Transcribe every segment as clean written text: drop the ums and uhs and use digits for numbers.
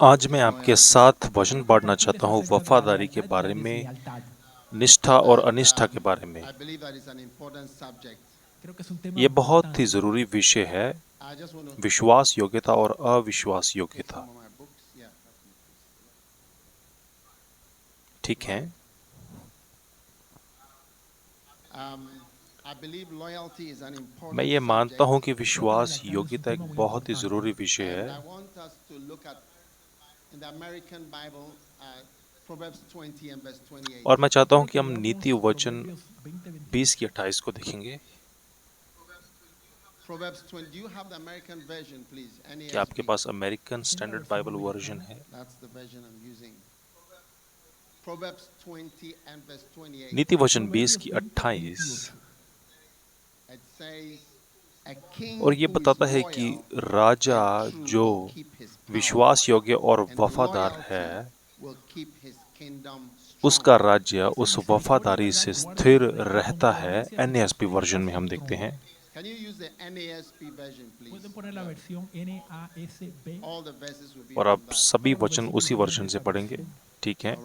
आज मैं आपके साथ वचन बांटना चाहता हूँ वफादारी के बारे में, निष्ठा और अनिष्ठा के बारे में। ये बहुत ही जरूरी विषय है, विश्वास योग्यता और अविश्वास योग्यता। ठीक है, मैं ये मानता हूँ कि विश्वास योग्यता एक बहुत ही जरूरी विषय है। और मैं चाहता हूँ कि हम नीति वचन 20 की 28 को देखेंगे। क्या आपके पास अमेरिकन स्टैंडर्ड बाइबल वर्जन है? नीति वचन 20 की 28 और ये बताता है कि राजा जो विश्वास योग्य और वफादार है, उसका राज्य उस वफादारी से स्थिर रहता है। NASB वर्जन में हम देखते हैं। और अब सभी वचन उसी वर्जन से पढ़ेंगे। ठीक है,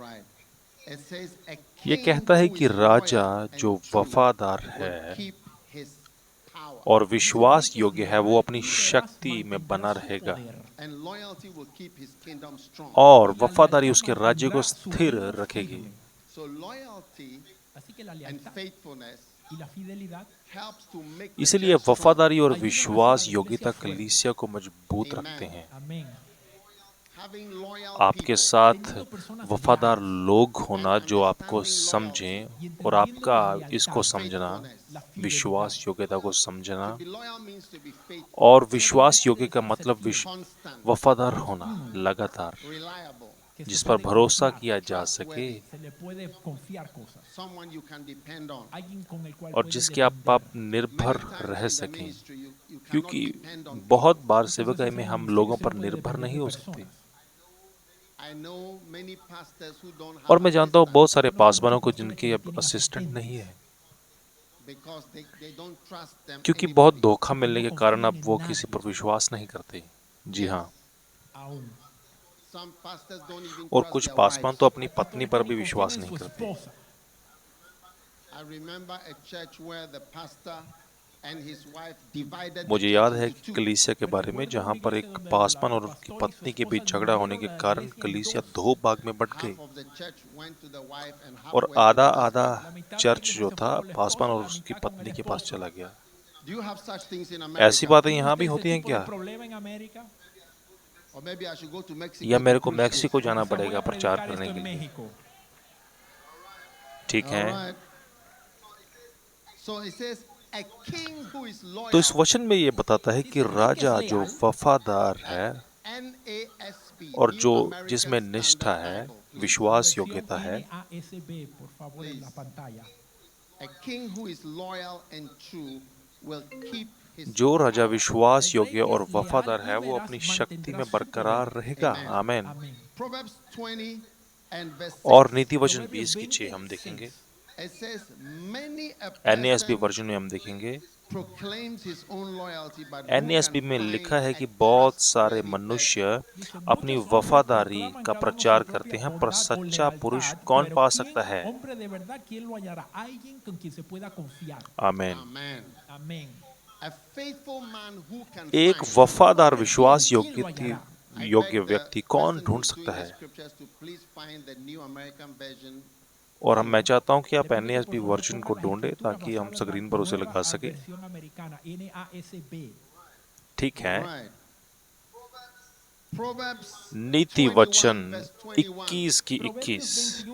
ये कहता है कि राजा जो वफादार है और विश्वास योग्य है, वो अपनी शक्ति में बना रहेगा और वफादारी उसके राज्य को स्थिर रखेगी। इसलिए वफादारी और विश्वास योग्यता कलीसिया को मजबूत रखते हैं। आपके साथ वफादार लोग होना जो आपको समझें और आपका इसको समझना, विश्वास योग्यता को समझना। और विश्वास योग्य का मतलब वफादार होना, लगातार, जिस पर भरोसा किया जा सके और जिसके आप निर्भर रह सकें। क्योंकि बहुत बार सेवकाई में हम लोगों पर निर्भर नहीं हो सकते। और मैं जानता हूँ बहुत सारे पासवानों को जिनके अब असिस्टेंट नहीं है, क्योंकि बहुत धोखा मिलने के कारण अब वो किसी पर विश्वास नहीं करते। जी हाँ, और कुछ पासवान तो अपनी पत्नी पर भी विश्वास नहीं करते। मुझे याद है कि कलीसिया के बारे में, जहां पर एक पासवान और उसकी पत्नी के बीच झगड़ा होने के कारण कलीसिया दो भाग में बंट गई और आधा आधा चर्च जो था पासवान और उसकी पत्नी के पास चला गया। ऐसी बातें यहाँ भी होती हैं क्या? या मेरे को मैक्सिको जाना पड़ेगा प्रचार करने के लिए? ठीक है, तो इस वचन में ये बताता है कि राजा जो वफादार है और जो जिसमें निष्ठा है, विश्वास योग्यता है, जो राजा विश्वास योग्य और वफादार है, वो अपनी शक्ति में बरकरार रहेगा। आमीन। और नीति वचन 20 की 6 हम देखेंगे। NASB वर्जन में हम देखेंगे। NASB में लिखा है कि बहुत सारे मनुष्य अपनी वफादारी का प्रचार करते हैं, पर सच्चा पुरुष कौन पा सकता है? आमीन। एक वफादार विश्वास योग्य व्यक्ति कौन ढूंढ सकता है? और मैं चाहता हूं कि आप NASB वर्जन को ढूंढें ताकि हम स्क्रीन पर उसे लगा सकें। ठीक है, नीति वचन 21 की 21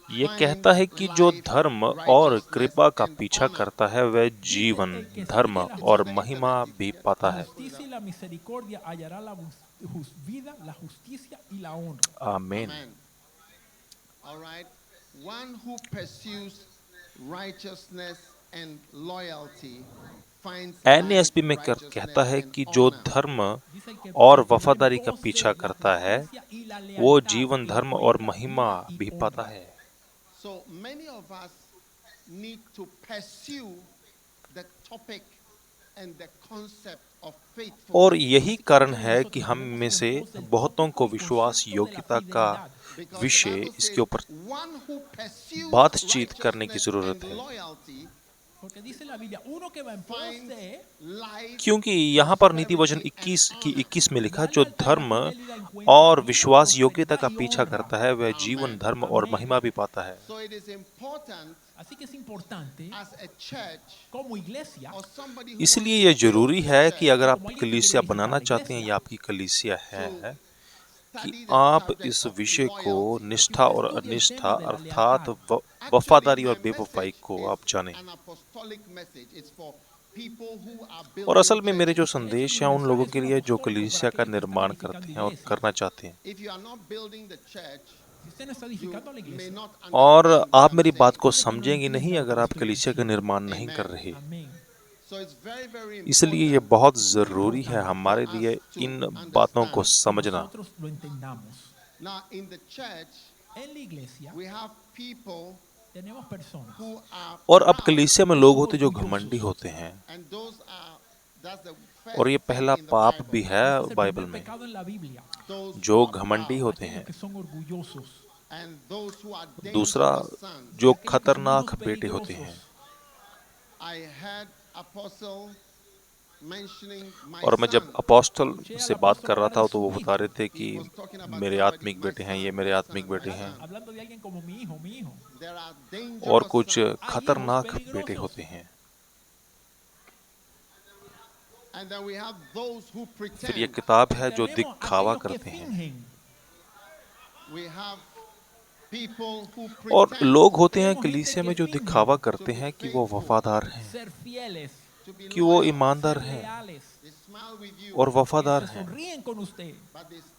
ये कहता है कि जो धर्म और कृपा का पीछा करता है वह जीवन, धर्म और महिमा भी पाता है। आमीन। NASB में कहता है कि जो धर्म और वफादारी का पीछा करता है वो जीवन, धर्म और महिमा भी पाता है। और यही कारण है कि हम में से बहुतों को विश्वास योग्यता का विषय इसके ऊपर बातचीत करने की जरूरत है, क्योंकि यहाँ पर नीति वचन 21 में लिखा, जो धर्म और विश्वास योग्यता का पीछा करता है वह जीवन, धर्म और महिमा भी पाता है। इसलिए यह जरूरी है कि अगर आप कलीसिया बनाना चाहते हैं या आपकी कलीसिया है, कि आप इस विषय को निष्ठा और अनिष्ठा अर्थात वफादारी और बेवफाई को आप जानें। और असल में मेरे जो संदेश हैं उन लोगों के लिए जो कलीसिया का निर्माण करते हैं और करना चाहते हैं। और आप मेरी बात को समझेंगे नहीं अगर आप कलीसिया का निर्माण नहीं कर रहे। इसलिए यह बहुत जरूरी है हमारे लिए इन बातों को समझना। और अब कलीसिया में लोग होते जो घमंडी होते हैं, और ये पहला पाप भी है बाइबल में, जो घमंडी होते हैं। दूसरा, जो खतरनाक बेटे होते हैं। और मैं जब अपोस्टल से बात कर रहा था तो वो बता रहे थे कि मेरे आत्मिक बेटे हैं, ये मेरे आत्मिक बेटे हैं। और कुछ खतरनाक बेटे होते हैं। फिर ये किताब है जो दिखावा करते हैं। और लोग होते हैं कलीसिया में जो दिखावा करते हैं कि वो वफादार हैं, कि वो ईमानदार हैं और वफादार हैं।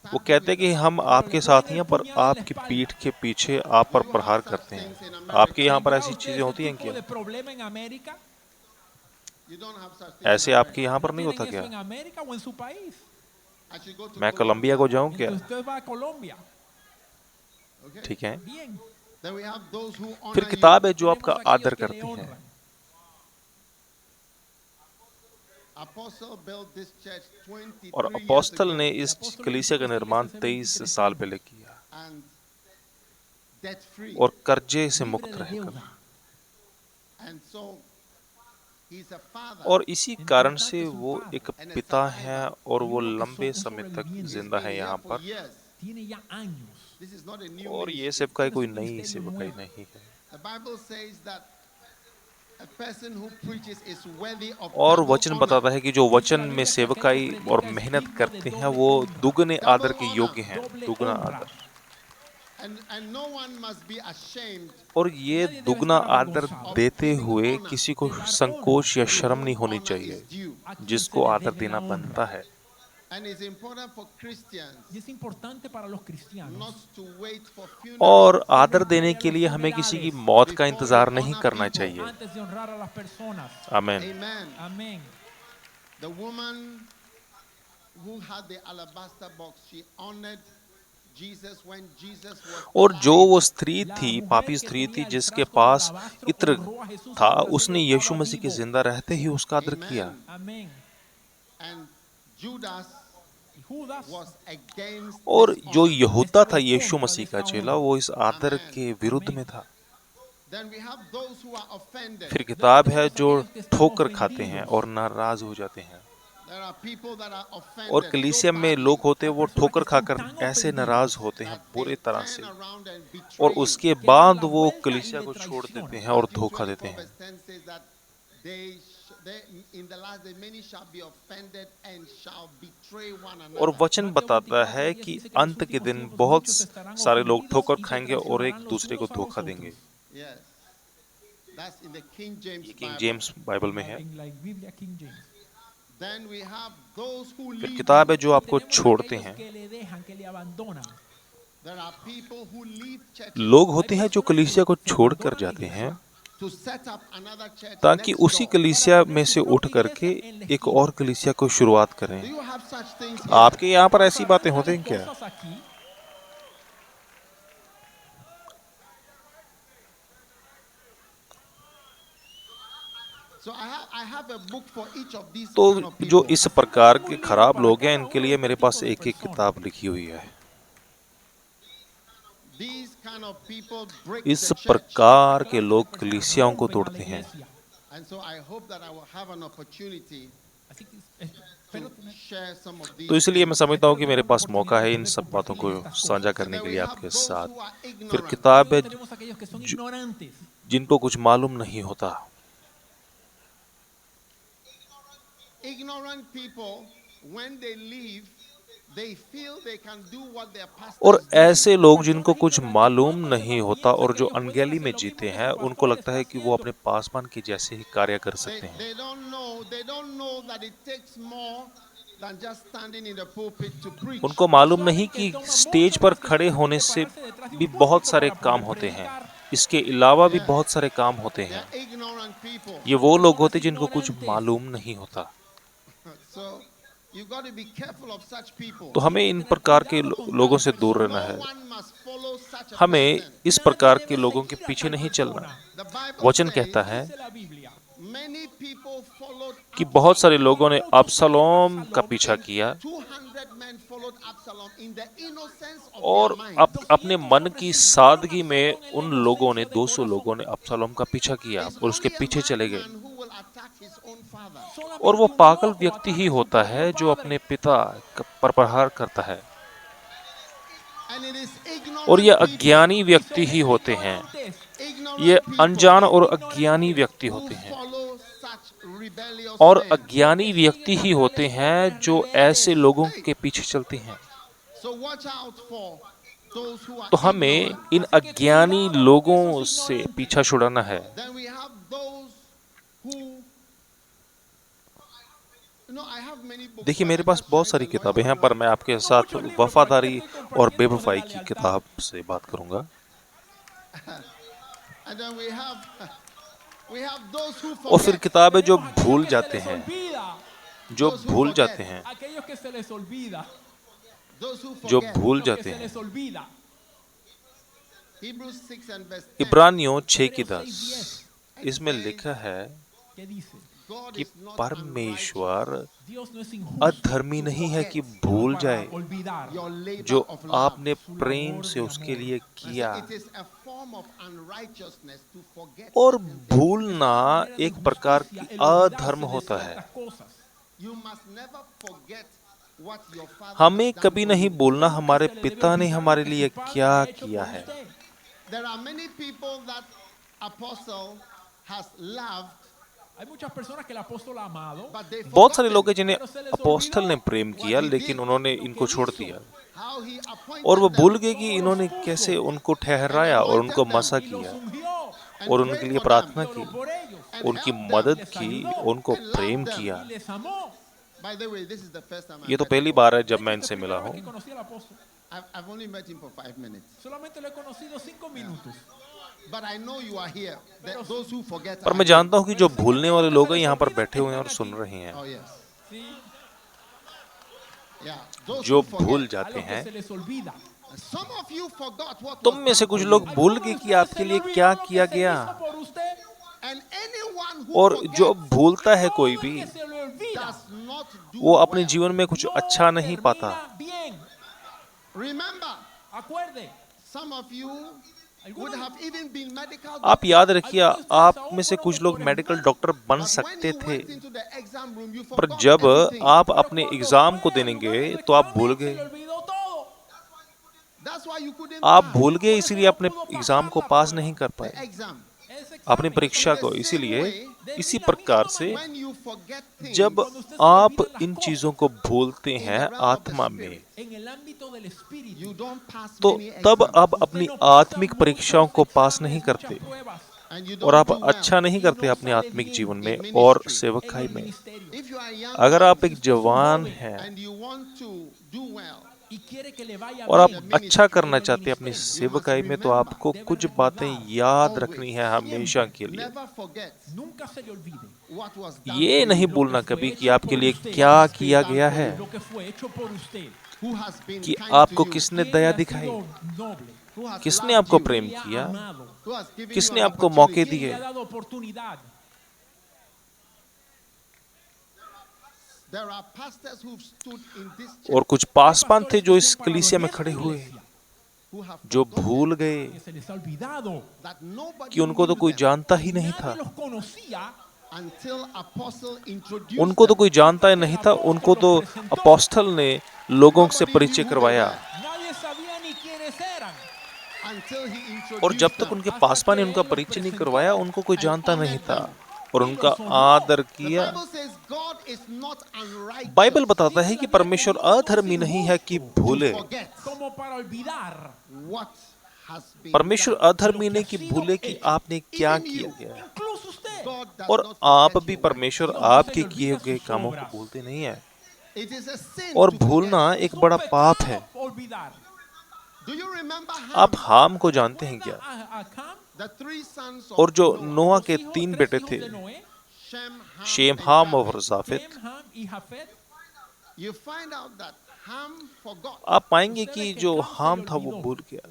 वो कहते हैं कि हम आपके साथ ही हैं, पर आपकी पीठ के पीछे आप पर प्रहार करते हैं। आपके यहाँ पर ऐसी चीजें होती हैं क्या? ऐसे आपके यहाँ पर नहीं होता क्या? मैं कोलंबिया को जाऊं क्या? ठीक है। फिर किताब है जो आपका आदर करती है। और अपोस्टल ने इस कलीसिया का निर्माण 23 साल पहले किया और कर्जे से मुक्त रहकर। और इसी कारण से वो एक पिता है और वो लंबे समय तक जिंदा है यहाँ पर। और ये सेवकाई कोई नई सेवकाई नहीं है। और वचन बताता है कि जो वचन में सेवकाई और मेहनत करते हैं वो दुगने आदर के योग्य हैं, दुगना आदर। और ये दुगना आदर देते हुए किसी को संकोच या शर्म नहीं होनी चाहिए, जिसको आदर देना बनता है। और आदर देने के लिए हमें किसी की मौत का इंतजार नहीं करना चाहिए। आमीन। और जो वो स्त्री थी, पापी स्त्री थी जिसके पास इत्र था, उसने यीशु मसीह के जिंदा रहते ही उसका आदर किया। और जो यहूदा था यीशु मसीह का चेला, वो इस आदर के विरुद्ध में था। फिर किताब है जो ठोकर खाते हैं और नाराज हो जाते हैं। और कलीसिया में लोग होते हैं वो ठोकर खाकर ऐसे नाराज होते हैं बुरी तरह से, और उसके बाद वो कलीसिया को छोड़ देते हैं और धोखा देते हैं। और वचन बताता है कि अंत के दिन बहुत सारे लोग ठोकर खाएंगे और एक दूसरे को धोखा देंगे। ये किंग जेम्स बाइबल में है। फिर किताब है जो आपको छोड़ते हैं। लोग होते हैं जो कलीसिया को छोड़कर जाते हैं ताकि उसी कलीसिया में से उठ करके एक और कलीसिया को शुरुआत करें। आपके यहाँ पर ऐसी बातें होती हैं क्या? तो जो इस प्रकार के खराब लोग हैं, इनके लिए मेरे पास एक एक किताब लिखी हुई है। इस प्रकार के लोग कलीसियाओं को तोड़ते हैं। तो इसलिए मैं समझता हूँ कि मेरे पास मौका है इन सब बातों को साझा करने के लिए आपके साथ। फिर किताब है जिनको कुछ मालूम नहीं होता। और ऐसे लोग जिनको कुछ मालूम नहीं होता और जो अनगैली में जीते हैं, उनको लगता है कि वो अपने पासवान के जैसे ही कार्य कर सकते हैं। उनको मालूम नहीं कि स्टेज पर खड़े होने से भी बहुत सारे काम होते हैं, इसके अलावा भी बहुत सारे काम होते हैं। ये वो लोग होते हैं जिनको कुछ मालूम नहीं होता। तो हमें इन प्रकार के लोगों से दूर रहना है। हमें इस प्रकार के लोगों के पीछे नहीं चलना। वचन कहता है कि बहुत सारे लोगों ने अब्सलोम का पीछा किया और अपने मन की सादगी में उन लोगों ने 200 लोगों ने अब्सलोम का पीछा किया और उसके पीछे चले गए। और वो पागल व्यक्ति ही होता है जो अपने पिता पर प्रहार करता है। और ये अज्ञानी व्यक्ति ही होते हैं, ये अनजान और अज्ञानी व्यक्ति होते हैं, और अज्ञानी व्यक्ति ही होते हैं जो ऐसे लोगों के पीछे चलते हैं। तो हमें इन अज्ञानी लोगों से पीछा छुड़ाना है। देखिए, मेरे पास बहुत सारी किताबें हैं, पर मैं आपके साथ वफादारी और बेवफाई की किताब से बात करूंगा। और फिर किताबें जो भूल जाते हैं, जो भूल जाते हैं, जो भूल जाते हैं। इब्रानियों 6:10 इसमें लिखा है कि परमेश्वर अधर्मी नहीं है कि भूल जाए जो आपने प्रेम से उसके लिए किया। और भूलना एक प्रकार की अधर्म होता है। हमें कभी नहीं भूलना हमारे पिता ने हमारे लिए क्या किया है। बहुत सारे लोग हैं जिन्हें अपोस्टल ने प्रेम किया, लेकिन उन्होंने इनको छोड़ दिया और वो भूल गए कि इन्होंने कैसे उनको ठहराया और उनको मसा किया और उनके लिए प्रार्थना की, उनकी मदद की, उनको प्रेम किया। ये तो पहली बार है जब मैं इनसे मिला हूँ। पर मैं जानता हूँ कि जो भूलने वाले लोग हैं यहाँ पर बैठे हुए हैं और सुन रहे हैं। जो भूल जाते हैं। तुम में से कुछ लोग भूल गए कि आपके लिए क्या किया गया। और जो भूलता है कोई भी, वो अपने जीवन में कुछ अच्छा नहीं पाता। आप याद रखिए, आप में से कुछ लोग मेडिकल डॉक्टर बन सकते थे, पर जब आप अपने एग्जाम को देने गए तो आप भूल गए। आप भूल गए, इसीलिए अपने एग्जाम को पास नहीं कर पाए, अपनी परीक्षा को। इसीलिए इसी प्रकार से जब आप इन चीजों को भूलते हैं आत्मा में, तो तब आप अपनी आत्मिक परीक्षाओं को पास नहीं करते और आप अच्छा नहीं करते अपने आत्मिक जीवन में और सेवकाई में। अगर आप एक जवान हैं और आप अच्छा करना चाहते हैं अपनी सेवकाई में, तो आपको कुछ बातें याद रखनी है हमेशा के लिए। ये नहीं भूलना कभी कि आपके लिए क्या किया गया है, कि आपको किसने दया दिखाई, किसने आपको प्रेम किया, किसने आपको मौके दिए। और कुछ पासवान थे जो इस कलीसिया में खड़े हुए, जो भूल गए कि उनको तो कोई जानता ही नहीं था। उनको तो कोई जानता ही नहीं था, उनको तो अपोस्टल ने लोगों से परिचय करवाया। और जब तक उनके पासवान ने उनका परिचय नहीं करवाया, उनको कोई जानता नहीं था और उनका आदर किया। बाइबल बताता है कि परमेश्वर अधर्मी नहीं है कि भूले। परमेश्वर अधर्मी नहीं कि भूले कि आपने क्या किया गया। और आप भी परमेश्वर आपके किए गए कामों को भूलते नहीं है। और भूलना एक बड़ा पाप है। आप हाम को जानते हैं क्या? और जो नोआ के 3 बेटे थे, शेम, हाम और जाफेत, आप पाएंगे कि जो हाम था वो भूल गया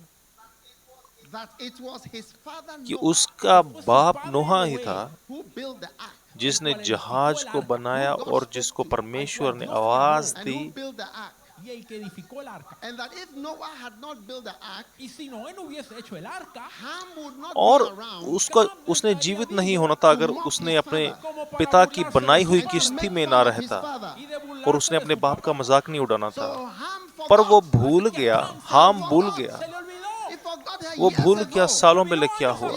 कि उसका बाप नोहा ही था जिसने जहाज को बनाया और जिसको परमेश्वर ने आवाज दी। और उसने जीवित नहीं होना था अगर उसने अपने पिता की बनाई हुई किश्ती में ना रहता, और उसने अपने बाप का मजाक नहीं उड़ाना था। पर वो भूल गया, हाम भूल गया, वो भूल गया सालों पहले क्या हुआ।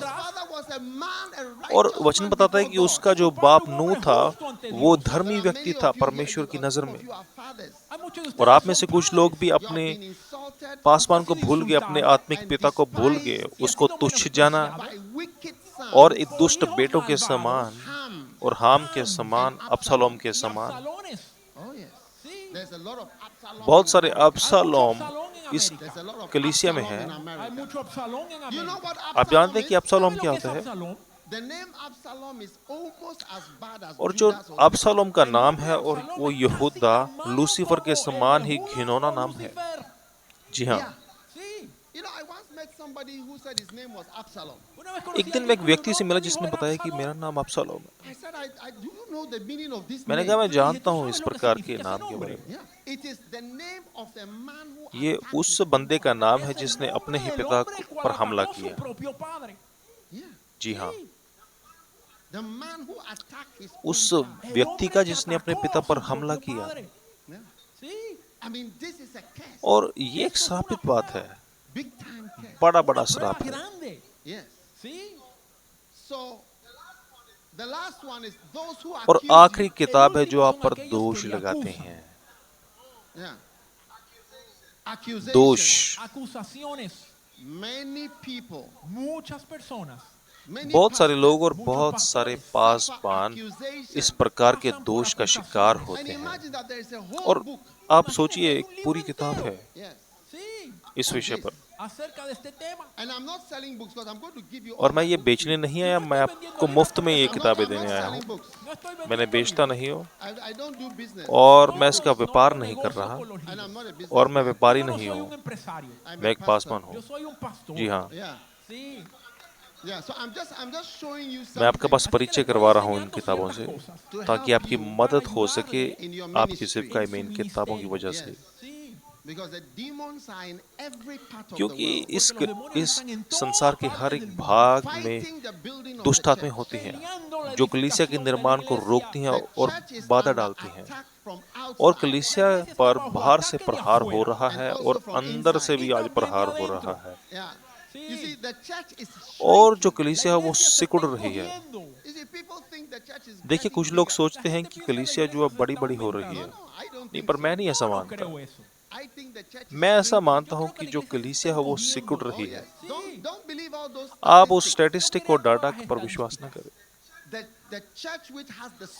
और वचन बताता है कि उसका जो बाप नूह था वो धर्मी व्यक्ति था परमेश्वर की नजर में। और आप में से कुछ लोग भी अपने पासवान को भूल गए, अपने आत्मिक पिता को भूल गए, उसको तुच्छ जाना और एक दुष्ट बेटों के समान और हाम के समान, अबशालोम के समान। बहुत सारे अबशालोम इस कलीसिया में है। आप जानते हैं कि अबशालोम क्या होता है? और जो अबशालोम का नाम है और वो यहूदा लूसीफर के समान ही घिनौना नाम है। जी हाँ। एक दिन मैं एक व्यक्ति से मिला जिसने बताया कि मेरा नाम अबशालोम है। मैंने कहा मैं जानता हूँ इस प्रकार के नाम के बारे में। ये उस बंदे का नाम है जिसने अपने ही पिता पर हमला किया। जी हाँ, उस व्यक्ति का जिसने अपने पिता पर हमला किया। और ये एक श्रापित बात है, बड़ा बड़ा श्राप है। और आखिरी किताब है जो आप पर दोष लगाते हैं। दोष। बहुत सारे लोग और बहुत सारे पासवान इस प्रकार के दोष का शिकार होते हैं। और आप सोचिए, एक पूरी किताब है इस विषय पर। और मैं ये बेचने नहीं आया, मैं आपको मुफ्त में ये किताबें देने आया हूँ। मैंने बेचता नहीं हूँ और मैं इसका व्यापार नहीं कर रहा, और मैं व्यापारी नहीं हूँ, मैं एक पासवान हूँ। जी हाँ, मैं आपके पास परिचय करवा रहा हूँ इन किताबों से, ताकि आपकी मदद हो सके आपकी सेवकाई में इन किताबों की वजह से। क्योंकि इस संसार के हर एक भाग में दुष्ट आत्माएं होती हैं जो कलीसिया के निर्माण को रोकती हैं और बाधा डालती हैं। और कलीसिया पर बाहर से प्रहार हो रहा है और अंदर से भी आज प्रहार हो रहा है। और जो कलीसिया है वो सिकुड़ रही है। देखिए, कुछ लोग सोचते हैं कि कलीसिया जो अब बड़ी बड़ी हो रही है। नहीं, पर मैं नहीं ऐसा मानता। मैं ऐसा मानता हूं कि जो कलीसिया है वो सिकुड़ रही है। आप उस स्टैटिस्टिक और डाटा पर विश्वास न करें।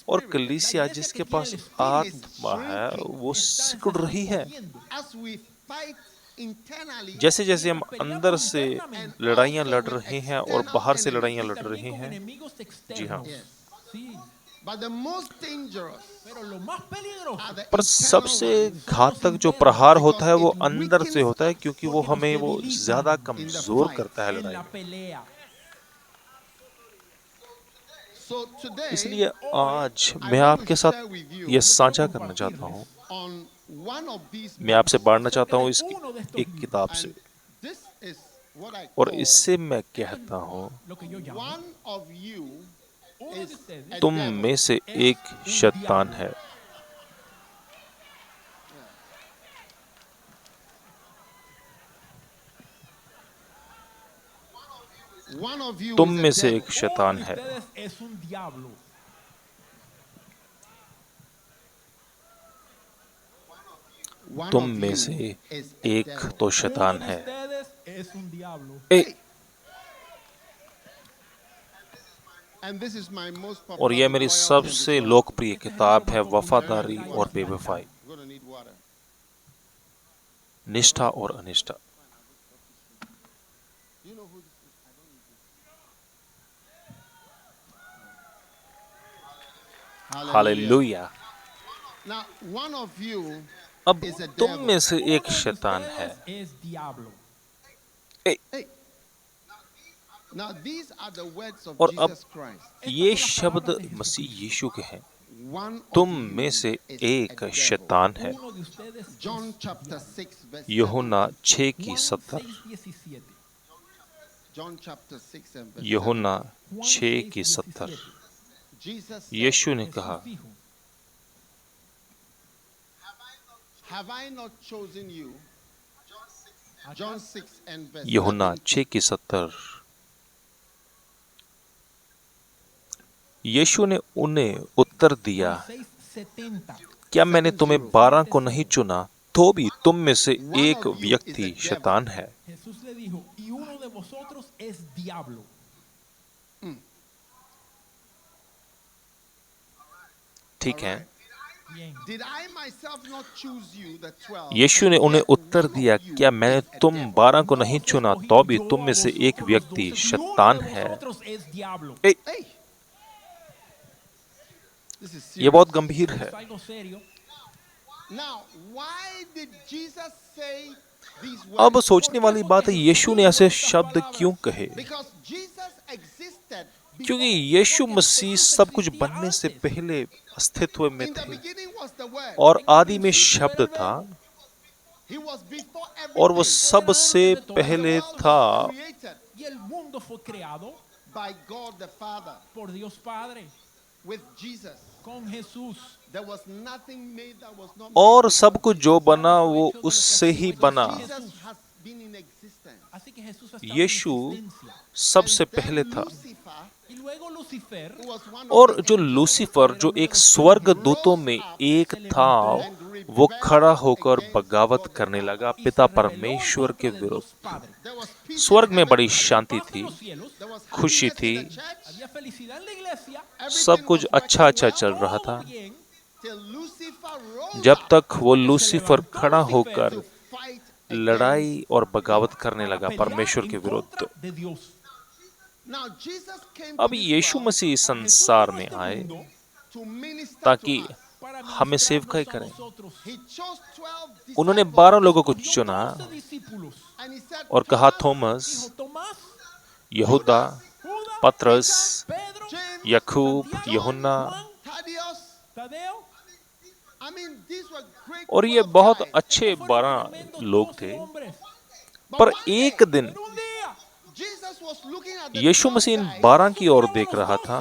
और कलीसिया जिसके पास आत्मा है वो सिकुड़ रही है। जैसे जैसे हम अंदर से लड़ाइयाँ लड़ रहे हैं और बाहर से लड़ाइयाँ लड़ रहे हैं, जी हाँ, पर सबसे घातक जो प्रहार होता है वो अंदर से होता है, क्योंकि वो हमें वो ज्यादा कमजोर करता है लड़ाई में। इसलिए आज मैं आपके साथ ये साझा करना चाहता हूँ, मैं आपसे बांटना चाहता हूँ इसकी एक किताब से, और इससे मैं कहता हूँ, तुम में से एक शैतान है। तुम में से एक शैतान है। तुम में से एक तो शैतान है। और यह मेरी सबसे लोकप्रिय किताब है, वफादारी और बेवफाई, निष्ठा और अनिष्ठा। हालेलुया। अब तुम में से एक शैतान है। और अब ये शब्द मसीह यीशु के हैं, तुम में से एक शैतान है। यूहन्ना 6:70। यूहन्ना 6:70। यीशु ने कहा, यूहन्ना 6:70। यीशु ने उन्हें उत्तर दिया, क्या मैंने तुम्हें 12 को नहीं चुना, तो भी तुम में से एक व्यक्ति शैतान है। ठीक है। यीशु ने उन्हें उत्तर दिया, क्या मैंने तुम 12 को नहीं चुना, तो भी तुम में से एक व्यक्ति शैतान है। ये बहुत गंभीर है। अब सोचने वाली बात है, यीशु ने ऐसे शब्द क्यों कहे? क्योंकि यीशु मसीह सब कुछ बनने से पहले अस्तित्व में थे, और आदि में शब्द था, और वो सबसे पहले था और सब कुछ जो बना वो उससे ही बना। यीशु सबसे पहले था। और जो लूसीफर, जो एक स्वर्ग दूतों में एक था, वो खड़ा होकर बगावत करने लगा पिता परमेश्वर के विरुद्ध। स्वर्ग में बड़ी शांति थी, खुशी थी, सब कुछ अच्छा अच्छा चल रहा था, जब तक वो लूसीफर खड़ा होकर लड़ाई और बगावत करने लगा परमेश्वर के विरुद्ध। अब यीशु मसीह संसार में आए ताकि हमें सेवकाई करें। उन्होंने 12 लोगों को चुना और कहा, थॉमस, यहूदा, पतरस, याकूब, यूहन्ना। और ये बहुत अच्छे 12 लोग थे। पर एक दिन यीशु मसीह इन 12 की ओर देख रहा था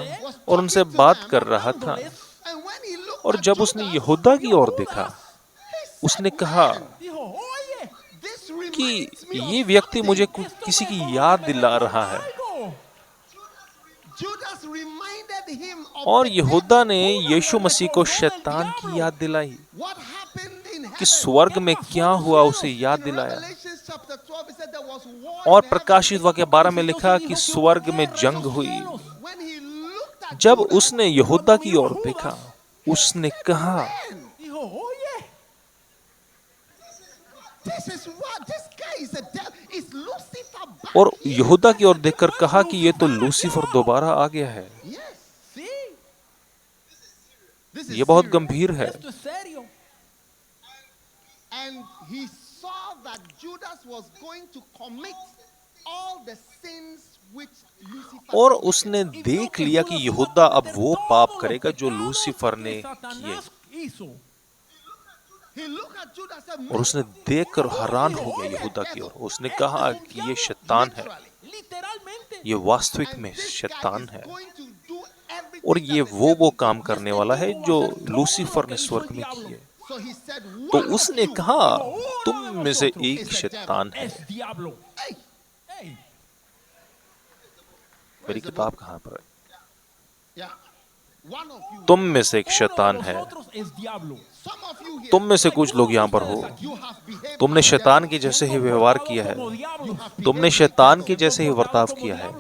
और उनसे बात कर रहा था। और जब उसने यहूदा की ओर देखा, उसने कहा कि ये व्यक्ति मुझे किसी की याद दिला रहा है। और यहूदा ने यीशु मसीह को शैतान की याद दिलाई कि स्वर्ग में क्या हुआ, उसे याद दिलाया। और प्रकाशित वाक्य 12 में लिखा कि स्वर्ग में जंग हुई। जब उसने यहूदा की ओर देखा, उसने कहा, और यहूदा की ओर देखकर कहा कि ये तो लूसीफर दोबारा आ गया है। ये बहुत गंभीर है। और उसने देख लिया कि यहूदा अब वो पाप करेगा जो लूसीफर ने किए। और उसने देखकर हैरान हो गया यहूदा की ओर। उसने कहा कि ये शैतान है, ये वास्तविक में शैतान है, और ये वो काम करने वाला है जो लूसीफर ने स्वर्ग में किए। तो उसने कहा तुम में से एक शैतान है। मेरी किताब कहाँ पर है? तुम में से एक शैतान है। तुम में से कुछ लोग यहाँ पर हो, तुमने शैतान के जैसे ही व्यवहार किया है, तुमने शैतान के जैसे ही बर्ताव किया है।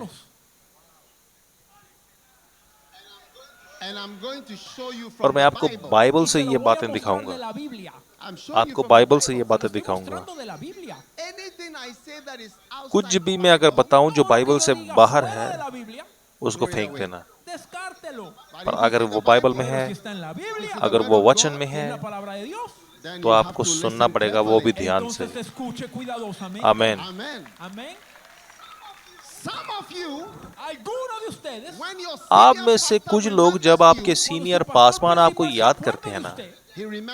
और मैं आपको बाइबल से ये बातें दिखाऊंगा। आपको बाइबल से ये बातें दिखाऊंगा। कुछ भी मैं अगर बताऊं जो बाइबल से बाहर है, उसको फेंक देना। पर अगर वो बाइबल में है, अगर वो वचन में है, तो आपको सुनना पड़ेगा, वो भी ध्यान से। आमीन। आप में से कुछ लोग जब आपके सीनियर पासवान आपको याद करते हैं ना,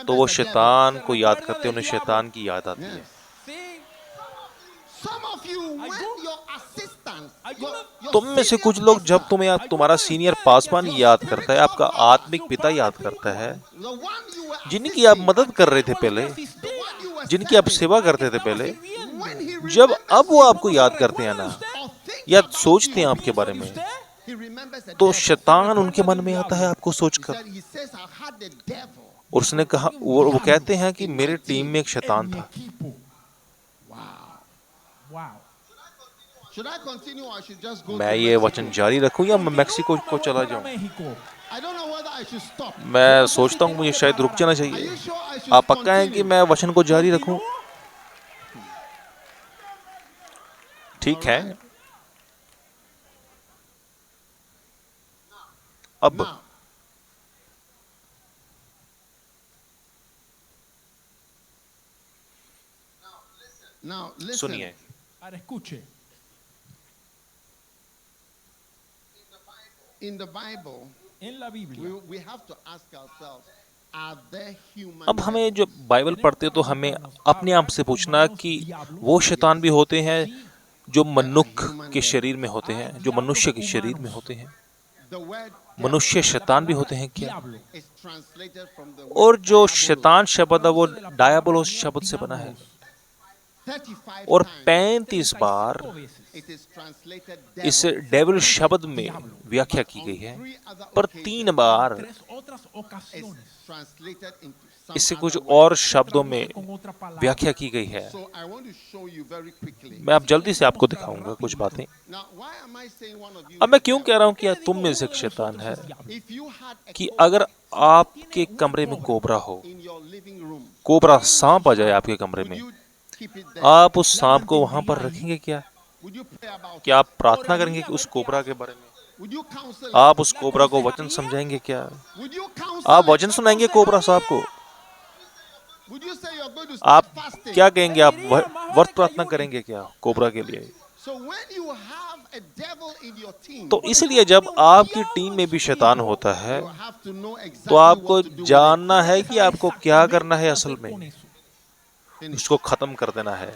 तो वो शैतान को याद करते हैं, उन्हें शैतान की याद आती है। तुम में से कुछ लोग जब तुम्हें तुम्हारा सीनियर पासवान याद करता है, आपका आत्मिक पिता याद करता है, जिनकी आप मदद कर रहे थे पहले, जिनकी आप सेवा करते थे पहले, जब अब वो आपको याद करते हैं ना, या सोचते हैं आपके बारे में, तो शैतान उनके मन में आता है आपको सोचकर। और उसने कहा, वो कहते हैं कि मेरे टीम में एक शैतान था। मैं ये वचन जारी रखूं या मैं मैक्सिको को चला जाऊं? मैं सोचता हूं मुझे शायद रुक जाना चाहिए। आप पक्का हैं कि मैं वचन को जारी रखूं? ठीक है। अब सुनिए, अब हमें जो बाइबल पढ़ते तो हमें अपने आप से पूछना कि वो शैतान भी होते हैं जो मनुष्य के शरीर में होते हैं, जो मनुष्य के शरीर में होते हैं। मनुष्य शैतान भी होते हैं क्या? और जो शैतान शब्द है वो डायबोलोस शब्द से बना है, और 35 बार इस डेविल शब्द में व्याख्या की गई है, पर 3 बार इससे कुछ और शब्दों में व्याख्या की गई है। मैं अब जल्दी से आपको दिखाऊंगा कुछ बातें। अब मैं क्यों कह रहा हूं कि तुम में से एक शैतान है? कि अगर आपके कमरे में कोबरा हो, कोबरा सांप आ जाए आपके कमरे में, आप उस सांप को वहां पर रखेंगे क्या? क्या आप प्रार्थना करेंगे कि उस कोबरा के बारे में? आप उस कोबरा को वचन समझाएंगे क्या? आप वचन सुनाएंगे कोबरा सांप को? आप क्या कहेंगे? आप व्रत प्रार्थना करेंगे क्या कोबरा के लिए? तो इसलिए जब आपकी टीम में भी शैतान होता है, तो आपको जानना है कि आपको क्या करना है। असल में उसको खत्म कर देना है।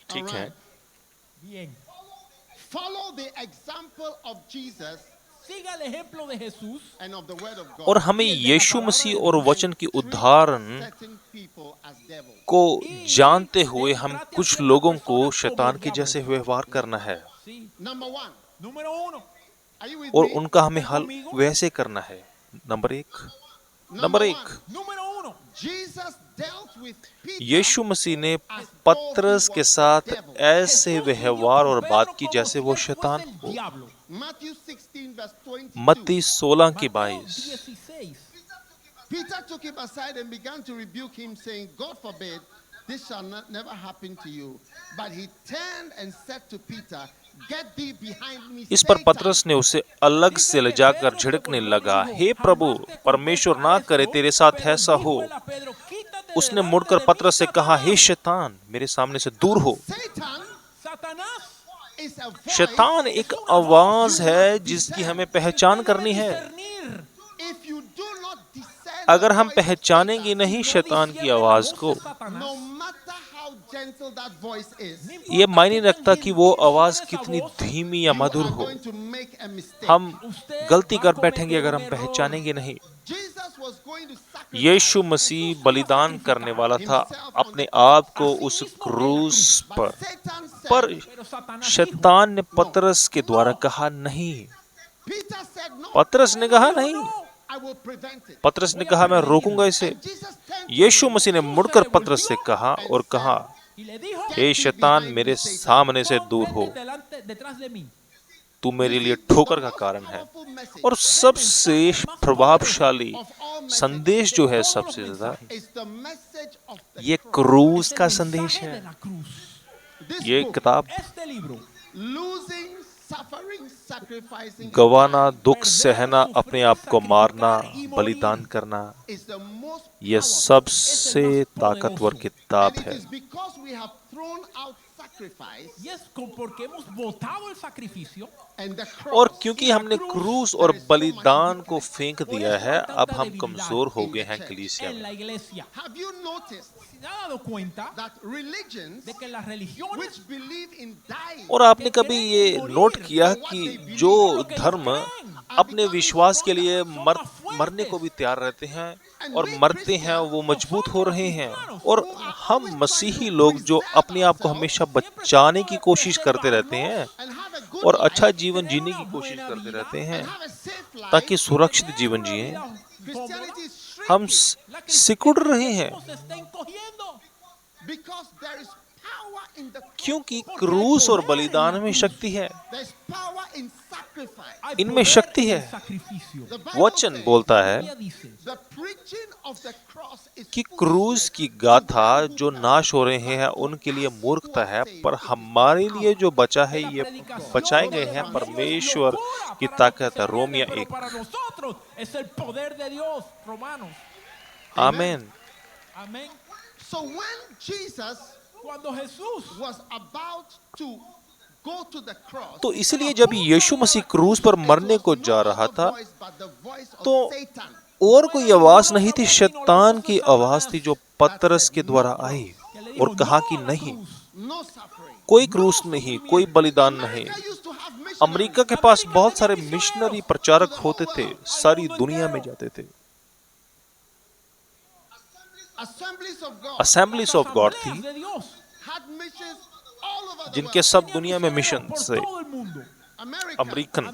ठीक है। और हमें यीशु मसीह और वचन की उदाहरण को जानते हुए हम कुछ लोगों को शैतान के जैसे व्यवहार करना है, और उनका हमें हल वैसे करना है। नंबर एक, यीशु मसीह ने पतरस के साथ ऐसे व्यवहार और बात की जैसे वो शैतान हो। मत्ती 16 की 22। Peter took him aside and began to rebuke him, saying, God forbid, this shall never happen to you. But he turned and said to Peter, Get thee behind me, इस पर Satan. पतरस ने उसे अलग से ले जाकर झिड़कने लगा, हे प्रभु, परमेश्वर ना करे तेरे साथ ऐसा हो। उसने मुड़कर पतरस से कहा, हे शैतान, मेरे सामने से दूर हो। शैतान एक आवाज है जिसकी हमें पहचान करनी है। अगर हम पहचानेंगे नहीं शैतान की आवाज को, ये मायने रखता कि वो आवाज कितनी धीमी या मधुर हो, हम गलती कर बैठेंगे अगर हम पहचानेंगे नहीं। यीशु मसीह बलिदान करने वाला था अपने आप को उस क्रूस पर शैतान ने पतरस के द्वारा कहा नहीं। पतरस ने कहा नहीं, पतरस ने कहा मैं रोकूंगा इसे। यीशु मसीह ने मुड़कर पतरस से कहा और कहा, हे शैतान, मेरे सामने से दूर हो, तू मेरे लिए ठोकर का कारण है। और सबसे प्रभावशाली संदेश जो है सबसे ज्यादा, ये क्रूस का संदेश है। ये किताब गवाना, दुख सहना, अपने आप को मारना, बलिदान करना, यह सबसे ताकतवर किताब है। और क्योंकि हमने क्रूस और बलिदान को फेंक दिया है, अब हम कमजोर हो गए हैं कलीसिया में। और आपने कभी ये नोट किया कि जो धर्म अपने विश्वास के लिए मरने को भी तैयार रहते हैं और मरते हैं, वो मजबूत हो रहे हैं। और हम मसीही लोग जो अपने आप को हमेशा बचाने की कोशिश करते रहते हैं और अच्छा जीवन जीने की कोशिश करते रहते हैं ताकि सुरक्षित जीवन जिएं, हम सिकुड़ रहे हैं। क्योंकि क्रूस और बलिदान में शक्ति है, इनमें शक्ति है। वचन बोलता है कि क्रूस की गाथा जो नाश हो रहे हैं उनके लिए मूर्खता है, पर हमारे लिए जो बचा है ये बचाए गए हैं परमेश्वर की ताकत है। रोमिया 1। आमीन। तो इसलिए जब यीशु मसीह क्रूस पर मरने को जा रहा था, तो और कोई आवाज नहीं थी, शैतान की आवाज थी जो पतरस के द्वारा आई और कहा कि नहीं, कोई क्रूस नहीं, कोई बलिदान नहीं। अमेरिका के पास बहुत सारे मिशनरी प्रचारक होते थे, सारी दुनिया में जाते थे। असेंबलीज ऑफ गॉड थी जिनके सब दुनिया में मिशन से। अमेरिकन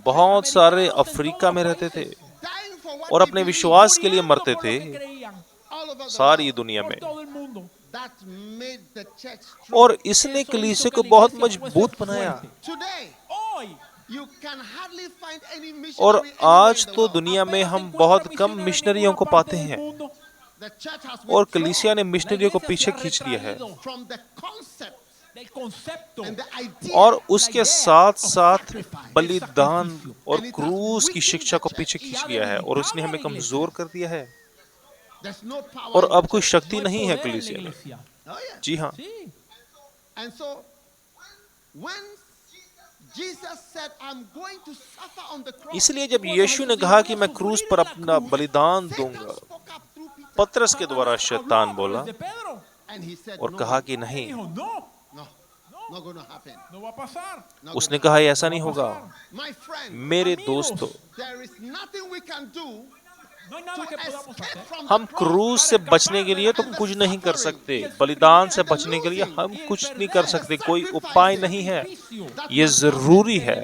बहुत सारे अफ्रीका में रहते थे और अपने विश्वास के लिए मरते थे सारी दुनिया में। और इसने कलीसिया को बहुत मजबूत बनाया। और आज तो दुनिया में हम बहुत कम मिशनरियों को पाते हैं और कलीसिया ने मिशनरियों को पीछे खींच लिया है और उसके साथ साथ बलिदान और क्रूस की शिक्षा को पीछे खींच लिया है और उसने हमें कमजोर कर दिया है। और अब कोई शक्ति नहीं है कलीसिया में। जी हाँ। इसलिए जब यीशु ने कहा कि मैं क्रूस पर अपना बलिदान दूंगा, पतरस के द्वारा शैतान बोला और कहा कि नहीं, उसने कहा ऐसा नहीं होगा। मेरे दोस्तों, हम क्रूस से बचने के लिए तो कुछ नहीं कर सकते, बलिदान से बचने के लिए हम कुछ नहीं कर सकते, कोई उपाय नहीं है। ये जरूरी है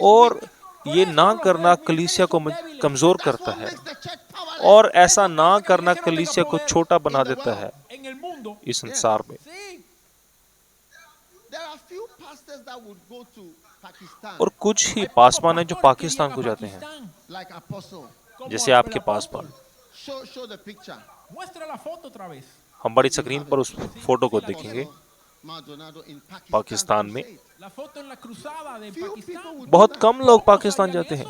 और ये ना करना कलीसिया को कमजोर करता है और ऐसा ना करना कलीसिया को छोटा बना देता है इस संसार में। Pakistan, और कुछ ही पासवान हैं जो पाकिस्तान को जाते हैं, like Apostle. जैसे आपके Paswan. Show the picture. Muestra la foto otra vez. हम बड़ी स्क्रीन पर उस फोटो को देखेंगे। Apostle Maldonado in पाकिस्तान में crusade. La foto en la cruzada de Few Pakistán. people would बहुत do कम that. लोग पाकिस्तान जाते हैं,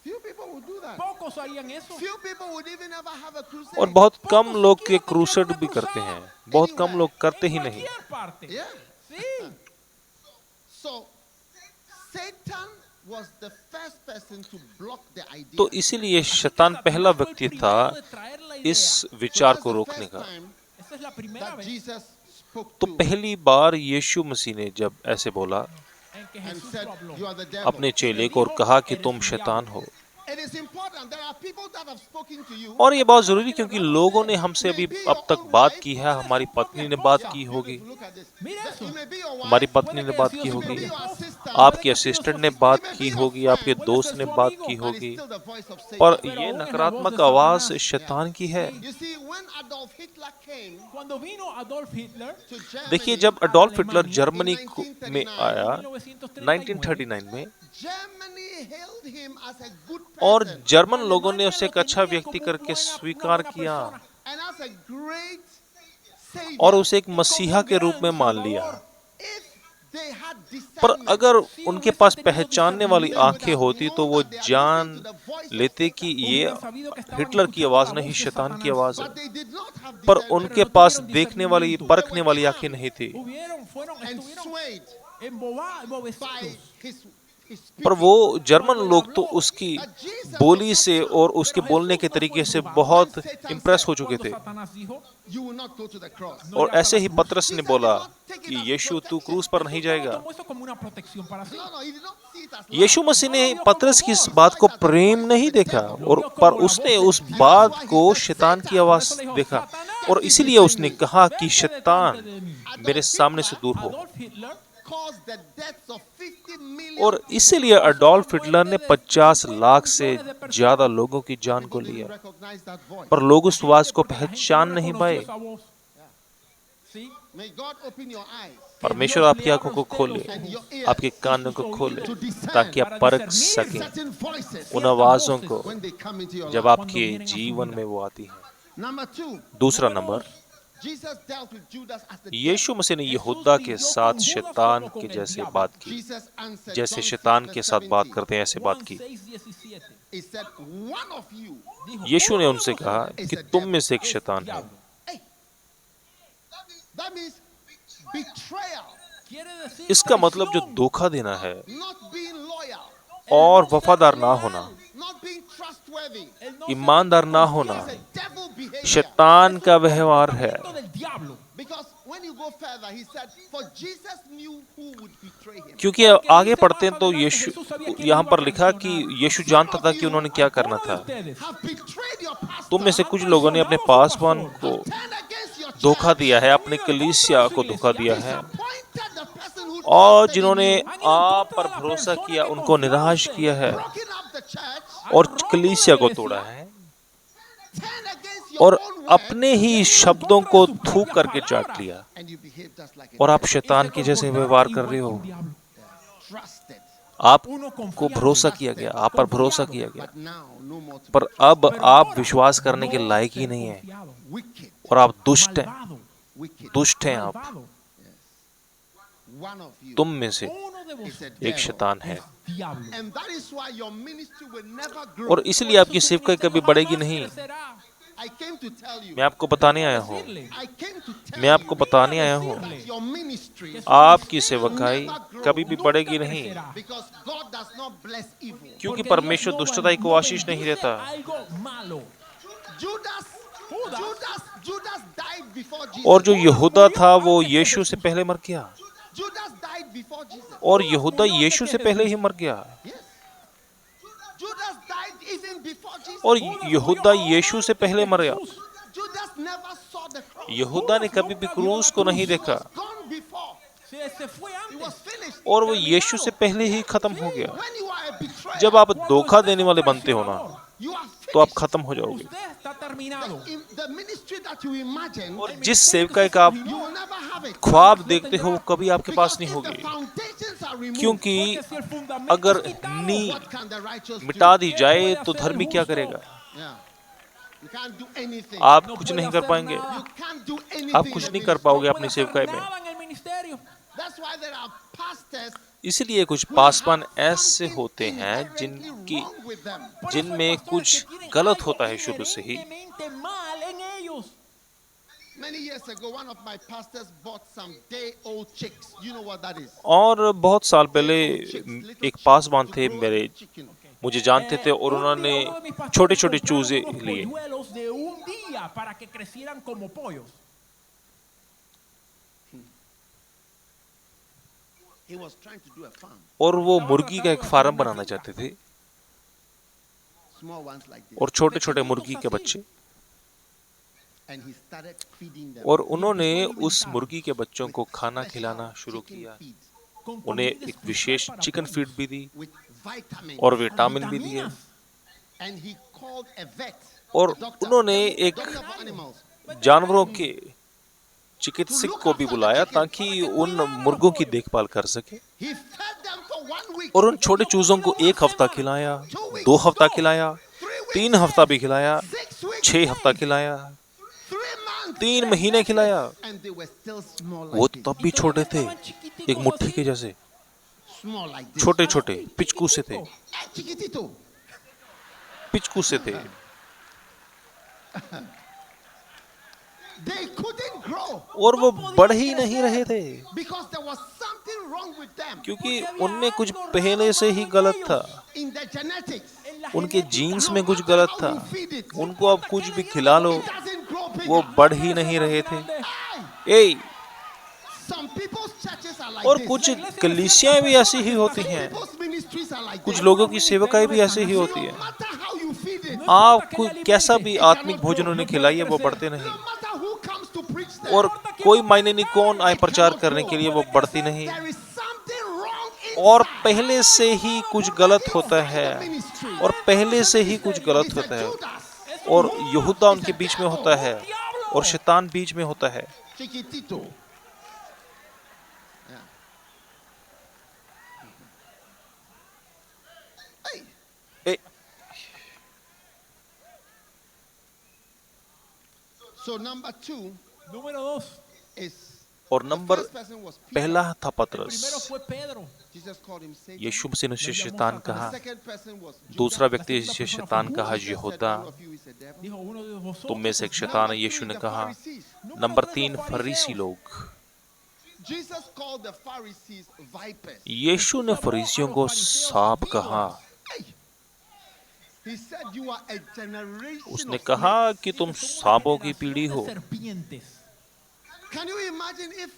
Few people would do that. Pocos harían eso. Few people would even ever have a crusade. और बहुत कम लोग के crusade भी करते हैं, बहुत कम लोग करते ही En नहीं। cualquier parte. Yeah. Sí. So Satan was the first person to block the idea. तो इसीलिए शैतान पहला व्यक्ति था इस विचार को रोकने का। Esa es la primera That vez Jesus spoke तो to पहली बार यीशु मसीह ने जब ऐसे बोला en que and Jesús said, lo habló. "You are the devil." अपने चेले को और कहा कि तुम शैतान हो। It is important. There are people that have spoken to you. और ये बहुत जरूरी क्योंकि लोगों ने हमसे अभी अब तक बात की है, हमारी पत्नी ने बात की होगी, Look at this. Mira eso. It may be your wife. हमारी पत्नी ने बात की It may होगी, be your assistant. आपके असिस्टेंट ने बात की होगी, आपके दोस्त ने बात की But होगी, it's still the voice of Satan. पर ये नकारात्मक आवाज शैतान की है। You see, when Adolf Hitler came Cuando vino Adolf Hitler to Germany, देखिए, जब अडोल्फ हिटलर जर्मनी में आया en 1939 1939 में, Germany hailed him as a good और person जर्मन लोगों ने उसे एक अच्छा व्यक्ति करके स्वीकार किया and as a great savior. और उसे एक मसीहा के रूप में मान लिया। If they had पर discernment, अगर उनके पास पहचानने वाली आंखें होती तो वो जान लेते कि ये हिटलर की आवाज नहीं, शैतान की आवाज है। but they did not have पर discernment उनके पास देखने वाली, परखने वाली आंखें नहीं थी, and estuvieron swayed by embobecidos. his पर speaking. वो जर्मन लोग तो उसकी बोली से और उसके बोलने के तरीके से बहुत इम्प्रेस हो चुके Cuando थे। Satanás dijo, You will not go to the cross. और ऐसे ही पतरस ने बोला कि यीशु तू क्रूस पर नहीं जाएगा। tomó eso como una protección para sí. No, he did not see it as love. यीशु मसीह ने पतरस की इस बात को प्रेम नहीं देखा, और पर उसने उस बात को शैतान की आवाज देखा, और इसीलिए उसने कहा कि शैतान मेरे सामने से दूर हो। Adolf Hitler Caused the deaths of 50 million और इसीलिए अडोल्फ हिटलर ने 50 लाख से ज्यादा लोगों की जान को people didn't लिया, recognize that voice. पर लोग उस आवाज को पहचान नहीं पाए। esa voz. Sí. May God open your eyes परमेश्वर आपकी आंखों को खोले, and your ears आपके कानों को खोले, to discern ताकि आप परख सकें certain voices उन आवाजों को when they come into your जब life. आपके जीवन में वो आती हैं। Number 2, दूसरा number, Jesus dealt with Judas as the यीशु मसीह ने यहूदा के साथ शैतान के जैसे बात की, Jesus answered जैसे John शैतान 6, के verse साथ बात 17. करते हैं ऐसे बात Juan की। 6:17. He said, one of you. Dijo, यीशु ने "Uno उनसे de कहा vosotros कि तुम में से एक es शैतान है। diablo". Hey, that means betrayal, Quiere decir इसका मतलब जो traición, धोखा देना है not being loyal, और वफादार ना होना, not being trustworthy. el no ser ईमानदार ना होना, It's a devil behavior. शैतान का व्यवहार है। comportamiento del diablo. Because when you go further, he said, for Jesus knew who would betray him. क्योंकि आगे पढ़ते हैं तो यीशु, यहाँ पर लिखा कि यीशु जानता था कि उन्होंने क्या करना था। Ustedes Have betrayed your pastor. तुम में से कुछ लोगों ने अपने पासवान को Turned against your धोखा church. दिया है, अपनी कलीसिया को धोखा दिया है, Disappointed the person who और trusted जिन्होंने in you. आप पर भरोसा किया उनको निराश किया है Broken up the church. और कलीसिया को तोड़ा है, Turned against your और own word. अपने ही शब्दों को थूक करके चाट लिया, And you behave just like a और आप devil. शैतान के जैसे व्यवहार कर रहे हो। Trusted. आपको भरोसा किया गया, आप पर भरोसा किया गया, But now, no more to पर अब आप विश्वास करने के लायक ही नहीं है, be wicked. और आप दुष्ट हैं, Wicked. दुष्ट हैं आप। One of you तुम में से is a एक devil. शैतान है, And that is why your ministry will never grow. और इसलिए आपकी सेवकाई कभी बढ़ेगी नहीं। I came to tell you. मैं आपको बताने आया हूँ, I came to tell मैं आपको बताने आया हूँ, that your ministry आपकी सेवकाई कभी भी बढ़ेगी नहीं, because God does not bless evil. क्योंकि परमेश्वर दुष्टताई को आशीष नहीं देता। Judas died before Jesus. और जो यहूदा था वो यीशु से पहले मर गया, Judas died before Jesus. और यहूदा यीशु से पहले ही मर गया, Yes. Judas died even before Jesus. और यहूदा यीशु से पहले मर गया। Judas never saw the cross. यहूदा ने कभी भी क्रूस को नहीं देखा, Gone before. It was finished. और वो यीशु से पहले ही खत्म हो गया। When you are a betrayer, जब आप धोखा देने वाले बनते हो ना, you are तो आप finished. खत्म हो जाओगे। In the ministry that you imagine, जिस सेवकाई का आप you will never have it. ख्वाब देखते हो वो कभी आपके पास नहीं Because if होगी, the foundations are are removed, क्योंकि Porque si el fundamento अगर es quitado, नींव what can the righteous do? मिटा दी ¿qué जाए puede तो hacer el धर्मी क्या justo? करेगा? Yeah. You can't do anything. आप No कुछ puede नहीं कर hacer पाएंगे, nada. You can't do आप anything कुछ in the नहीं कर ministry. पाओगे No अपनी puede hacer सेवकाई में। nada en el ministerio. That's why there are pastors इसलिए कुछ who पासवान have ऐसे something होते हैं inherently wrong with them. Por eso hay जिनमें pastores कुछ que tienen गलत algo होता है शुरू से ही। inherentemente mal en ellos. Many years ago, one of my pastors bought some day-old chicks. You know what that is? और बहुत साल पहले Day-old chicks, little एक chicks पासवान to थे grow मेरे, chicken. मुझे जानते थे और Un उन्होंने día uno de mis pastores छोटे छोटे compraron चूजे unos लिए polluelos de un día para que crecieran como pollos. He was trying to do a farm, और वो मुर्गी का एक फार्म बनाना चाहते थे small ones like this. और छोटे छोटे मुर्गी के बच्चे, And he started feeding them. और उन्होंने उस मुर्गी के बच्चों को खाना खिलाना शुरू chicken किया। feed Con उन्हें comida एक especial विशेष para चिकन pollos. फीड भी दी with vitamins. और विटामिन भी दिए। Vitaminas. And he called a vet, और a doctor, उन्होंने एक doctor for animals. जानवरों के चिकित्सक को भी बुलाया ताकि उन मुर्गों की देखभाल कर सके। He fed them for 1 week. और उन छोटे चूजों को 1 हफ्ता खिलाया, 2 हफ्ता खिलाया, 3 हफ्ता भी खिलाया, 6 weeks. 6 हफ्ता खिलाया, 3 months. 3 महीने खिलाया। And they were still small वो like this. तब भी छोटे थे, एक मुट्ठी के जैसे, Small like this. छोटे छोटे पिचकू से थे, Chiquitito. पिचकू से थे। They couldn't grow और वो बढ़ ही नहीं रहे थे because there was something wrong with them क्योंकि उनमें कुछ पहले से ही गलत था, in their genetics. उनके जीन्स में No कुछ matter गलत how था। you feed it, उनको आप कुछ भी खिला लो, it doesn't grow bigger. वो बढ़ ही नहीं रहे थे। Hey, A, some people's churches are like और this. कुछ कलीसियाएं भी ऐसी ही होती Some हैं, people's ministries are like कुछ this. लोगों की सेवकाई भी ऐसी ही होती No है। matter how you feed it, आपको कैसा भी आत्मिक भोजन उन्हें खिलाइए, वो बढ़ते नहीं। no matter who comes to preach them, और कोई मायने नहीं कौन आए प्रचार करने के लिए, वो बढ़ती नहीं। there is something wrong और inside. पहले से ही कुछ गलत होता है, और पहले से ही कुछ गलत It's a होता है, Judas, और यहूदा उनके बीच में होता है, और शैतान बीच में होता है। chiquitito. Yeah. Hey, A, so number 2 Número 2. is और the number first person was Peter. पहला था Primero पतरस। fue Pedro. Jesus called him Satan. यीशु मसीह ने उसे शैतान The कहा। second person was Judas. दूसरा व्यक्ति जिसे शैतान कहा Jesus said, यहूदा। "One of you is a devil." Dijo uno de vosotros. तुम में से एक es शैतान Number है, यीशु three, ने the कहा। Pharisees. नंबर 3 फरीसी लोग। Jesus called the Pharisees vipers. यीशु ने फरीसियों को सांप कहा। Hey, he said, "You are a generation उसने of कहा snakes." कि तुम सांपों की पीढ़ी हो। serpientes. Can you imagine if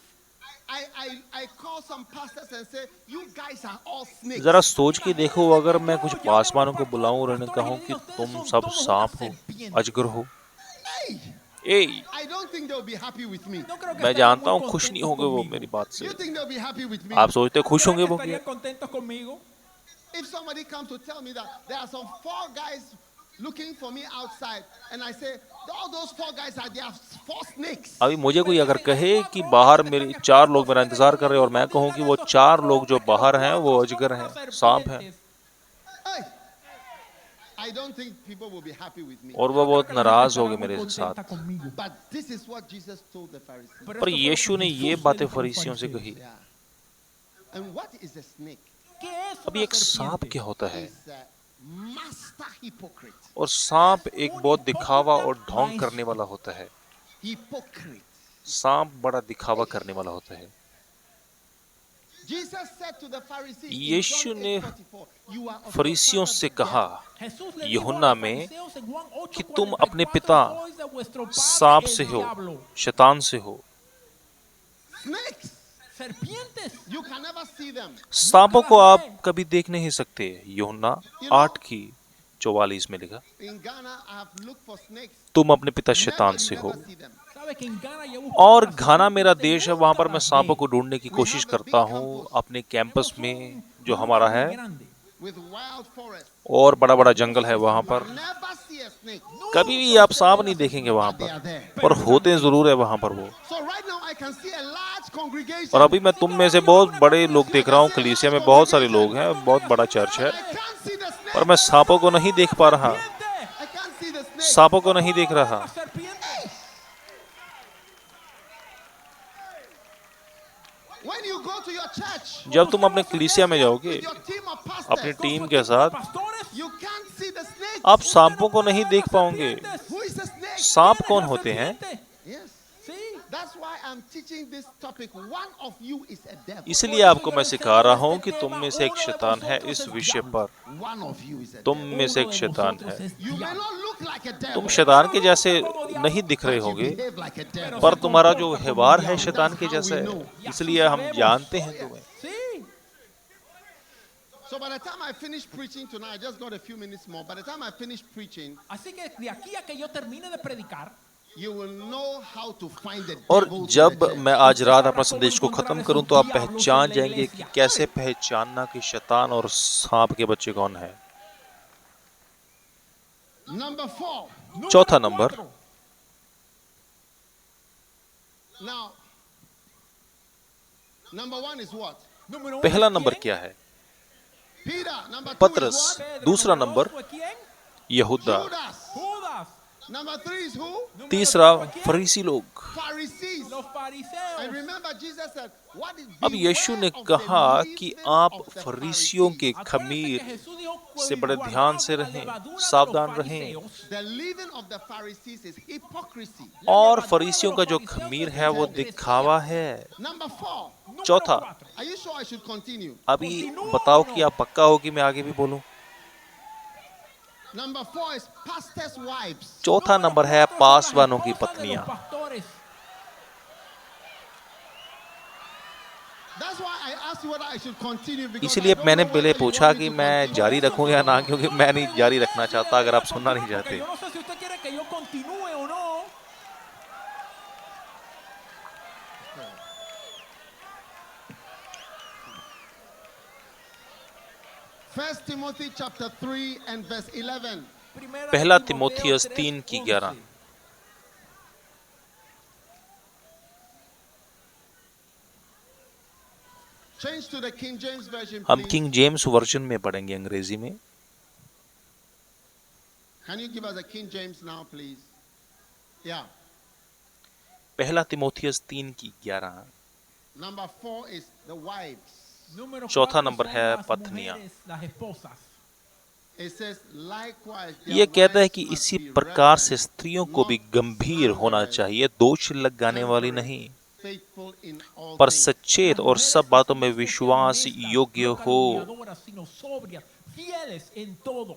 I call some pastors and say, "You guys are all snakes." जरा सोच के देखो, अगर मैं कुछ पासवानों को बुलाऊं और उन्हें कहूं कि तुम सब सांप हो, अजगर हो। Hey, A, I don't think they'll be happy with me. No creo que मैं estarían जानता muy हूं खुश नहीं contentos होंगे वो conmigo. मेरी बात से। You think they'll be happy with me? आप सोचते खुश ¿Creen होंगे que वो estarían क्या? contentos conmigo? If somebody comes to tell me that there are some 4 guys looking for me outside, and I say, all those 4 guys are there 4 snakes. अभी मुझे कोई अगर कहे कि बाहर मेरे 4 लोग मेरा इंतजार कर रहे हैं और मैं कहूं कि वो 4 लोग जो बाहर हैं वो अजगर हैं, सांप हैं, Hey, I don't think people will be happy with me. और वो बहुत नाराज हो गए मेरे साथ। But this is what Jesus told the Pharisees. पर यीशु ने ये बातें फरीसियों से कही। Yeah. And what is a snake? अभी एक सांप क्या होता है? It's a master hypocrite. और सांप एक बहुत दिखावा और ढोंग करने वाला होता है। Hypocrite. सांप बड़ा दिखावा करने वाला होता है। Jesus said to the Pharisees in Yeshu John ने 8:44, "You are of your फरीसियों father से the कहा devil." यूहन्ना में कि तुम अपने पिता सांप से हो, शैतान से हो। Snakes. Serpientes. You can never see them. सांपों को आप कभी देख नहीं सकते। यूहन्ना 8:44 में लिखा, In Ghana, I have looked for snakes. तुम अपने पिता Never, शैतान you से हो। never see them. ¿Sabe que en Ghana yo busco और para घाना serpientes मेरा y देश है, nunca वहां पर मैं las सांपों vi? को ढूंढने की कोशिश करता हूँ अपने कैंपस में जो हमारा है, With wild forest. और बड़ा बड़ा जंगल है वहां पर। Never see a snake. कभी भी आप सांप नहीं देखेंगे वहां They are पर, there. पर होते जरूर है वहां पर वो। So right now I can see a large congregation. और अभी मैं तुम में से बहुत बड़े लोग देख रहा हूँ, कलीसिया में बहुत सारे लोग हैं, बहुत बड़ा चर्च है, I can't see the snake. पर मैं सांपों को नहीं देख पा रहा, serpiente. I can't see the snake. सांपों को नहीं देख रहा। Las serpientes. When you go to your church जब तुम अपने कलीसिया में जाओगे with your team of अपनी pastors, टीम Con के su equipo de साथ, pastores, you can't see the snake. आप usted सांपों no को puede नहीं ver देख las पाओगे। serpientes. Who is the snake? सांप ¿Quién es कौन la होते हैं? serpiente? Yes. Sí. That's why I'm teaching this topic. One of you is a devil. इसलिए आपको मैं सिखा रहा हूँ कि तुम में से एक शैतान है इस विषय पर। One of you is a तुम devil. में से एक Uno de शैतान vosotros है। es You may diablo. not look like a तुम devil, शैतान के जैसे नहीं दिख रहे but you होगे, behave like a devil. पर तुम्हारा जो व्यवहार है And शैतान that's के how जैसा we है, know. इसलिए हम जानते हैं तुम्हें। Sí. So by the time I finish preaching tonight, I just got a few minutes more. By the time I finish preaching, Así que de aquí a que yo termine de predicar, you will know how to find the और devil in जब the church. मैं आज रात अपना संदेश को खत्म करूं तो आप पहचान जाएंगे कि कैसे पहचानना कि शैतान और सांप के बच्चे कौन है। Number 4. चौथा number, cuatro. Now, number 1 is what? Número uno पहला es नंबर quién? क्या है? Peter. Number 2 पतरस। is what? Pedro. दूसरा Número number, dos fue quién? यहूदा। Judas. Judas. Number 3 is who? Número तीसरा, tres fue quién? फरीसी लोग। Pharisees. Los fariseos. And remember, Jesus said, "What is अब यीशु ने beware of कहा the कि leaven आप of the फरीसियों के Pharisees." खमीर Acuérdense que Jesús dijo, से बड़े ध्यान से "Guardaos de la रहें, levadura de los सावधान रहें। fariseos". The leaven of the Pharisees is hypocrisy. La और levadura फरीसियों de का los जो fariseos खमीर es है वो hipocresía. दिखावा है। Number 4. Número चौथा, cuatro. Are you sure I should continue? अभी Continúo बताओ o no? कि आप पक्का हो कि मैं आगे भी बोलूं। Number 4 is pastors' wives. चौथा Número नंबर है cuatro son las पासवानों की esposas de los पत्नियां। pastores. That's why I asked you whether I should continue because I इसीलिए don't मैंने know पहले whether you पूछा want me कि to मैं continue. जारी रखूं या ना, क्योंकि मैं नहीं जारी रखना चाहता अगर आप सुनना नहीं Porque चाहते। yo no sé si usted quiere que yo continúe o no. First Timothy chapter 3 and verse 11. Primera de पहला Timoteo तिमोथियस 3 की 11। 3:11. Change to the King James version, हम please. किंग जेम्स वर्जन में पढ़ेंगे अंग्रेजी में। Can you give us a King James now, please? Yeah. पहला तिमोथियस 3 की 11। Number 4 is the wives. Número चौथा cuatro नंबर son है las पत्नियां। mujeres, las esposas. It says, likewise, ये their कहता है wives कि must इसी be प्रकार से reverent, स्त्रियों को भी not गंभीर होना slanderers, चाहिए, दोष लगाने वाली temperate, नहीं, faithful in all पर things. सचेत Las और mujeres सब बातों में así que sean विश्वास honestas, योग्य no हो। calumniadoras, sino sobrias, fieles en todo.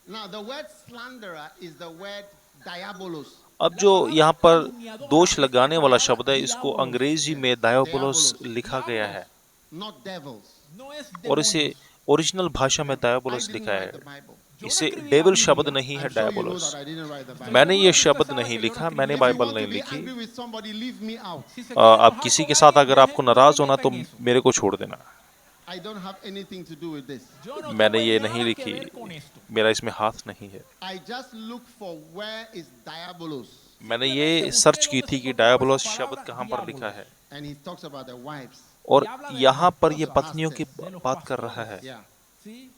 Now, the word slanderer is the word diabolos. अब जो यहाँ पर दोष लगाने वाला शब्द है, इसको अंग्रेजी में डायोबोलोस लिखा गया है, Not devils. No es और इसे demonios. ओरिजिनल भाषा में I डायोबोलोस didn't लिखा write है। the Bible. Yo no इसे escribí la डेविल Biblia. शब्द नहीं है I'm sure you know डायोबोलोस। that I didn't write the Bible. मैंने ये Seguro que शब्द usted sabe नहीं que yo no लिखा, escribí मैंने eso. If you Bible want नहीं to be लिखी। angry with somebody, leave me out. Si se quiere आप enojar किसी con के साथ alguien, अगर आपको no me नाराज होना meta तो en eso. मेरे को छोड़ देना। I don't have anything to do with this. Yo no मैंने tengo ये nada नहीं que लिखी, ver con esto. मेरा इसमें हाथ नहीं है। I just look for where is diabolos. मैंने ये सर्च की थी कि डायोबोलोस शब्द कहाँ पर लिखा है, And he talks about the wives. और यहाँ पर ये पत्नियों की बात कर रहा है। Yeah. ¿Sí?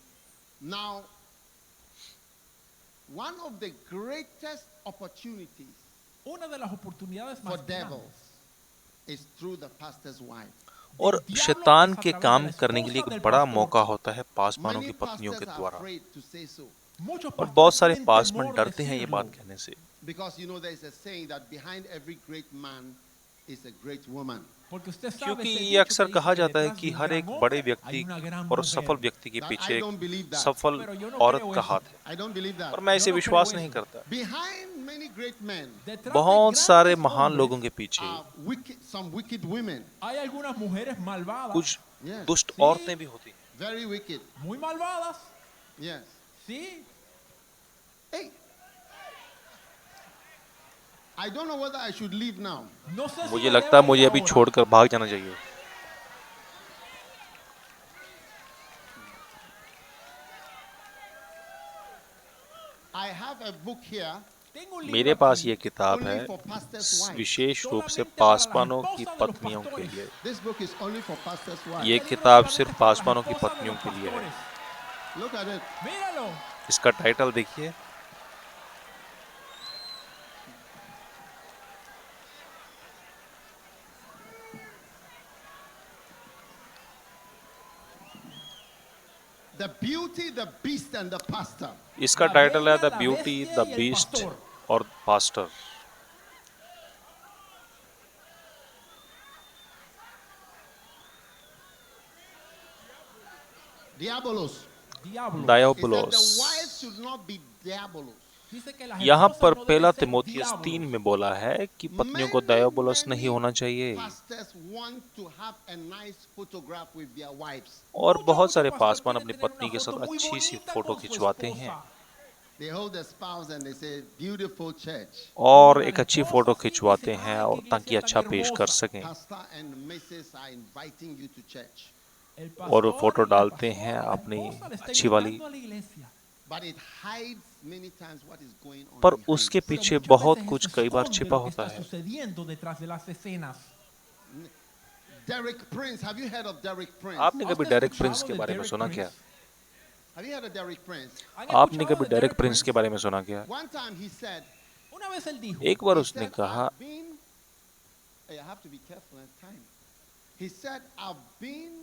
Now, one of the greatest opportunities Una de las oportunidades for más devils grandes is through the pastor's wife. और शैतान के काम करने के लिए एक बड़ा मौका होता है पासवानों की Many पत्नियों के pastors are द्वारा, afraid to say so Muchos और pastores बहुत सारे tienen पासमैन temor डरते हैं ये decirlo. बात कहने से, because you know there is a saying that behind every great man is a great woman. Porque usted sabe क्योंकि ese ये dicho अक्सर que कहा dice que जाता है detrás कि de un हर gran एक hombre बड़े hay व्यक्ति una gran और mujer. सफल व्यक्ति के That पीछे I एक don't believe that. सफल Pero yo no औरत creo का eso. हाथ है, I don't believe that. और मैं इसे Yo no विश्वास creo नहीं eso. करता। Behind many great men Detrás de बहुत grandes सारे महान hombres लोगों के पीछे are wicked, some wicked women. hay algunas mujeres malvadas, कुछ Yes. दुष्ट Sí. औरतें भी होती हैं। Very wicked. muy malvadas. Yes. Sí. Hey. I don't know whether I should leave now. No sé si मुझे me लगता है debo मुझे ir अभी ahora. छोड़कर भाग जाना चाहिए। I have a book here. Tengo un libro मेरे पास aquí ये किताब only है for pastors' wives. विशेष रूप से solamente para las पासवानों की esposas de los पत्नियों के pastores. लिए। This book is only for pastors' ये wives. Este libro किताब solamente सिर्फ es para las पासवानों की esposas de पत्नियों los के लिए है। pastores. Look at it. Míralo. इसका टाइटल देखिए, The Beauty, the Beast, and the Pastor. इसका La टाइटल है bella, the la beauty, bestia the y el beast pastor. और pastor. Diabolos. Diablo. It said डायोबुलोस। the wives should not be diabolos. Dice que las यहाँ esposas पर no deben पहला ser Timothy diablos. 3 में बोला है कि पत्नियों को डायोबुलोस नहीं होना चाहिए। pastors want to have a nice photograph with their wives. और Muchos बहुत सारे pastores पासवान quieren अपनी tener पत्नी una के साथ foto muy अच्छी सी bonita फोटो con su खिंचवाते esposa. हैं They hold the spouse and they say, beautiful church. और Miran एक la अच्छी esposa फोटो así, खिंचवाते dicen, हैं "Ay, और qué ताकि iglesia अच्छा tan पेश कर hermosa." सकें Pastor and Mrs. are inviting you to church. El और pastor फोटो y la डालते pastora, हैं la अपनी esposa le está अच्छी वाली, invitando a la iglesia. But it hides many times what is going on पर behind. उसके Pero पीछे muchas बहुत veces कुछ eso कई बार esconde छिपा lo que होता está है। sucediendo detrás de las escenas. Derek Prince, have you heard of Derek Prince? आपने ¿Has कभी usted डेरेक escuchado प्रिंस के de बारे में Derek सुना Prince? क्या? Have you heard of Derek Prince? ¿Han आपने escuchado कभी de डेरेक Derek प्रिंस के Prince? बारे में सुना क्या? One time he said, Una vez él dijo, एक बार he उसने said, कहा, I've been, hey, I have to be careful at time. He said, I've been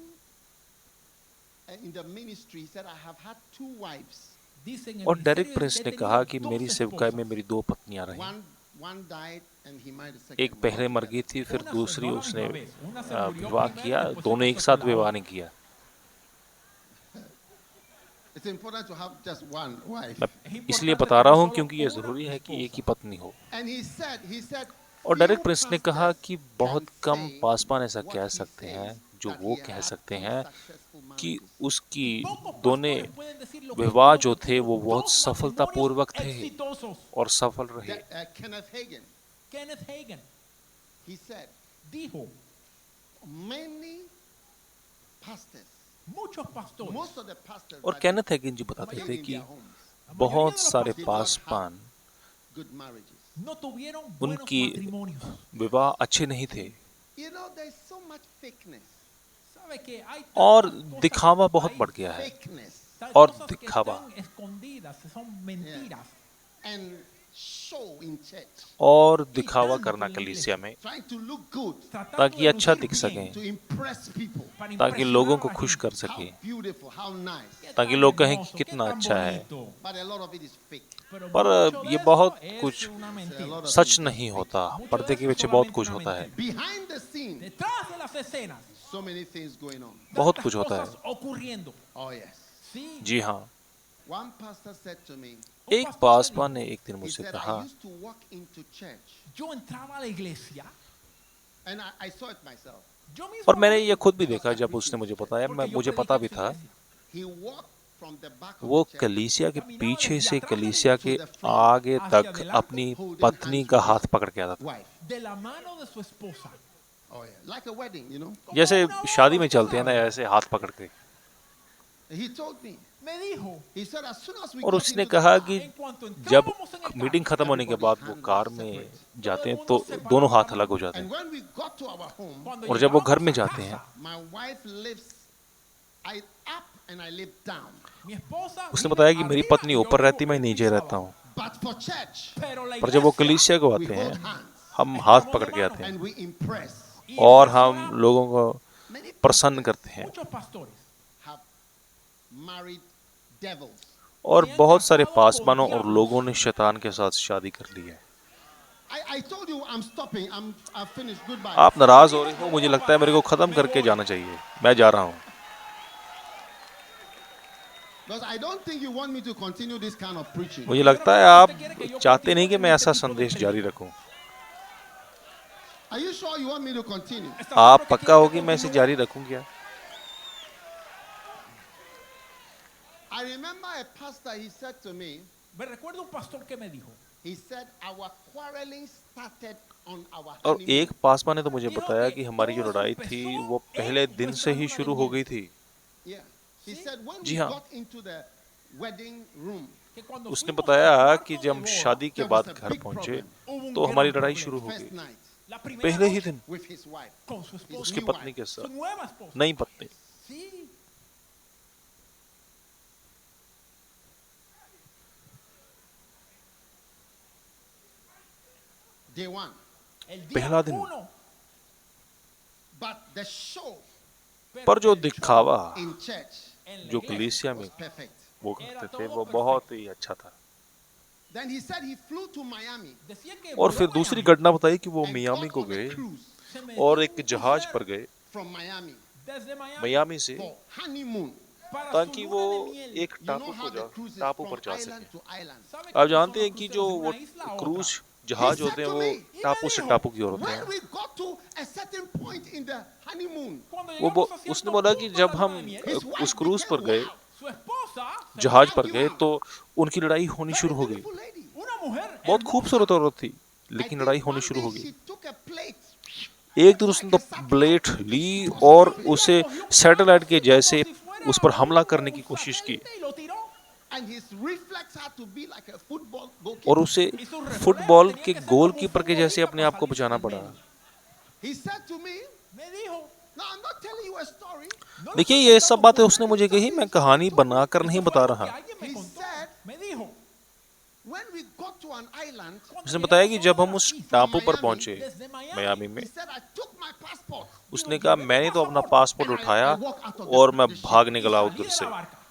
in the ministry. He said, I have had 2 wives. dice en el और Derek ministerio Prince he ने tenido कहा कि 2 मेरी सेवकाई में esposas. मेरी 2 पत्नियां रहीं। One died and he married a एक second पहले one. मर गई थी, फिर Una दूसरी no a la उसने misma vez. Una se murió विवाह primero किया, y después se दोनों एक casó साथ con la विवाह otra. नहीं किया। It's important to have just one wife. मैं इसलिए बता रहा हूँ क्योंकि ये जरूरी है कि एक ही पत्नी हो। And he said, और डेरेक few प्रिंस ने कहा pastors कि बहुत can कम say पासवान ऐसा what कह he सकते says, हैं जो that वो he कह had सकते 2 हैं successful कि marriages. उसकी Pocos दोनों pastores pueden decir lo que विवाह digo, जो que थे tuvo वो बहुत 2 सफलतापूर्वक matrimonios थे exitosos. और सफल रहे। That, Kenneth Hagin, Kenneth Hagin he said, dijo, many pastors, muchos pastores, most of the pastors और that केनेथ हैगिन जी बताते lived थे in कि their homes la mayoría बहुत de los सारे did not have Paswan good marriages. no tuvieron buenos उनकी matrimonios. विवाह अच्छे नहीं थे You know, there's so much fakeness. ¿Sabe que hay और tantas cosas, दिखावा बहुत hay बढ़ गया है Fakeness. और cosas que दिखावा están escondidas, son mentiras. And show in church. और दिखावा करना कलीसिया में Trying to look good Tratando ताकि de अच्छा lucir दिख bien, सके, to impress people. para ताकि impresionar लोगों a को la खुश gente. कर How सके, beautiful, how nice. Qué ताकि tan लोग कहें hermoso, कि qué कितना tan अच्छा है। bonito. But a lot of it is fake. Pero पर mucho de ये eso बहुत es कुछ una A mentira. lot of such it is नहीं fake. होता, Mucho पर्दे de के eso es पीछे बहुत solamente कुछ una होता है, mentira. Behind the scene, Detrás de las escenas, so many things going on. बहुत tantas कुछ होता cosas ocurriendo. Oh, yes. Sí, जी हाँ। One pastor said to me, un एक pastor me पासवान dijo, ने एक दिन he मुझसे said, कहा, I used to walk into church yo entraba a la iglesia, and I saw it myself. yo mismo और lo मैंने vi, ये खुद भी देखा जब उसने मुझे बताया, porque yo मुझे prediqué पता en भी su था। iglesia. He walked from the back of वो the church, कलीसिया के caminaba पीछे desde से atrás de la कलीसिया के to the front, आगे hacia तक adelante, अपनी holding पत्नी hands का with हाथ his पकड़ के आता था, wife. de la mano de su esposa. Oh, yeah. Like a wedding, you know. Como जैसे una boda, शादी में usted चलते हैं ना, sabe. ऐसे हाथ पकड़ के। He told me, Me dijo, he said, as soon as we और got उसने into the कहा car, कि en cuanto जब entrábamos en el meeting carro, खत्म होने के बाद वो Everybody's कार hands में separate. जाते हैं Todo el तो mundo separaba दोनों la हाथ mano. अलग हो जाते and हैं, when we got to our home, cuando और जब वो घर llegábamos में a जाते casa, हैं, my wife lives I up and I live down. mi esposa उसने vive बताया कि मेरी arriba पत्नी y yo ऊपर vivo रहती, मैं en el नीचे piso रहता abajo. हूँ, But for church, Pero la पर जब वो iglesia, कलीसिया को we आते hold हैं, hands हम हाथ estamos पकड़ de के mano आते हैं and we impress. y और हम impresionamos. लोगों को Many प्रसन्न pastors करते हैं। Muchos pastores have married devils. और se han बहुत सारे casado con पासवानों और diablos. लोगों ने शैतान के साथ शादी कर ली है। I told you I'm stopping. I've finished. Goodbye. आप नाराज हो रहे हो, मुझे लगता है मेरे को खत्म करके जाना चाहिए, मैं जा रहा हूँ। Because I don't think you want me to continue this kind of preaching. मुझे लगता है आप चाहते नहीं कि मैं ऐसा संदेश जारी रखूं। Are you sure you want me to continue? ¿Estás आप seguro que पक्का quiere हो que कि मैं इसे continúe? जारी रखूं क्या? I remember a pastor, he said to me, Me recuerdo un pastor que me dijo, he said, our quarreling started on our और honeymoon. एक पासवान ने तो मुझे बताया कि हमारी जो लड़ाई थी वो पहले दिन से ही शुरू हो गई थी। Yeah. He See? said, when ji we हाँ। got into the wedding room, que cuando उसने fuimos al बताया cuarto कि de जब हम boda, शादी के There बाद was a घर big पहुंचे problem. hubo un तो gran हमारी लड़ाई problema. शुरू हो First गई। night La primera पहले ही noche दिन with his wife. con su esposa, उसकी new पत्नी wife. के su साथ, nueva esposa. नई पत्नी। Sí, Day one. el día पहला दिन। 1, But the show pero पर जो el show दिखावा in church en la जो iglesia कलीसिया में was perfect. वो करते थे todo वो perfecto. बहुत ही अच्छा था। Then he said he flew to Miami decía que और voló फिर a दूसरी Miami, घटना बताई कि वो and मियामी got को on a गए cruise se metió और en एक un जहाज crucero पर गए from Miami desde Miami Miami से, for honeymoon. para su ताकि वो luna de miel. एक You टापू know how the cruise is टापू from पर जा island सके। to island. ¿Sabe आप cómo son जानते los हैं कि जो cruceros de वो una isla a cruise otra? जहाज He होते said हैं to वो me, टापू से dijo, टापू की ओर होते When हैं। we got to a certain point in the honeymoon, Cuando वो llegamos a उसने cierto बोला कि punto जब de la हम luna de miel, his उस wife क्रूज पर became गए, wild. su esposa se जहाज volvió पर गए, arguing. तो उनकी लड़ाई होनी Very शुरू हो गई। beautiful lady. una mujer बहुत hermosa. खूबसूरत औरत थी, I लेकिन think लड़ाई one होनी शुरू day हो गई। she took a plate. एक दिन उसने तो ब्लेड ली और उसे सैटेलाइट के जैसे उस पर हमला करने की कोशिश की Y lo tiró. And his reflex had to be like a football और goalkeeper. उसे Y su reflejo football tenía के que ser como un goalkeeper के जैसे futbolista अपने para आप को salirse बचाना del पड़ा। medio. He said to me, Me dijo, now I'm not telling you a story. no le देखिए estoy ये contando सब बातें cuentos. उसने मुझे कही, मैं कहानी बनाकर नहीं Esto fue बता algo que रहा। alguien me He contó. said, Me dijo, When we got to an island cuando उसने बताया कि llegamos जब a हम una उस isla, टापू पर Miami, पहुंचे desde Miami, मियामी में, he said, I took my passport उसने कहा मैंने तो अपना पासपोर्ट and उठाया I walked out of और the मैं ship भाग y निकला salí उधर de से la barca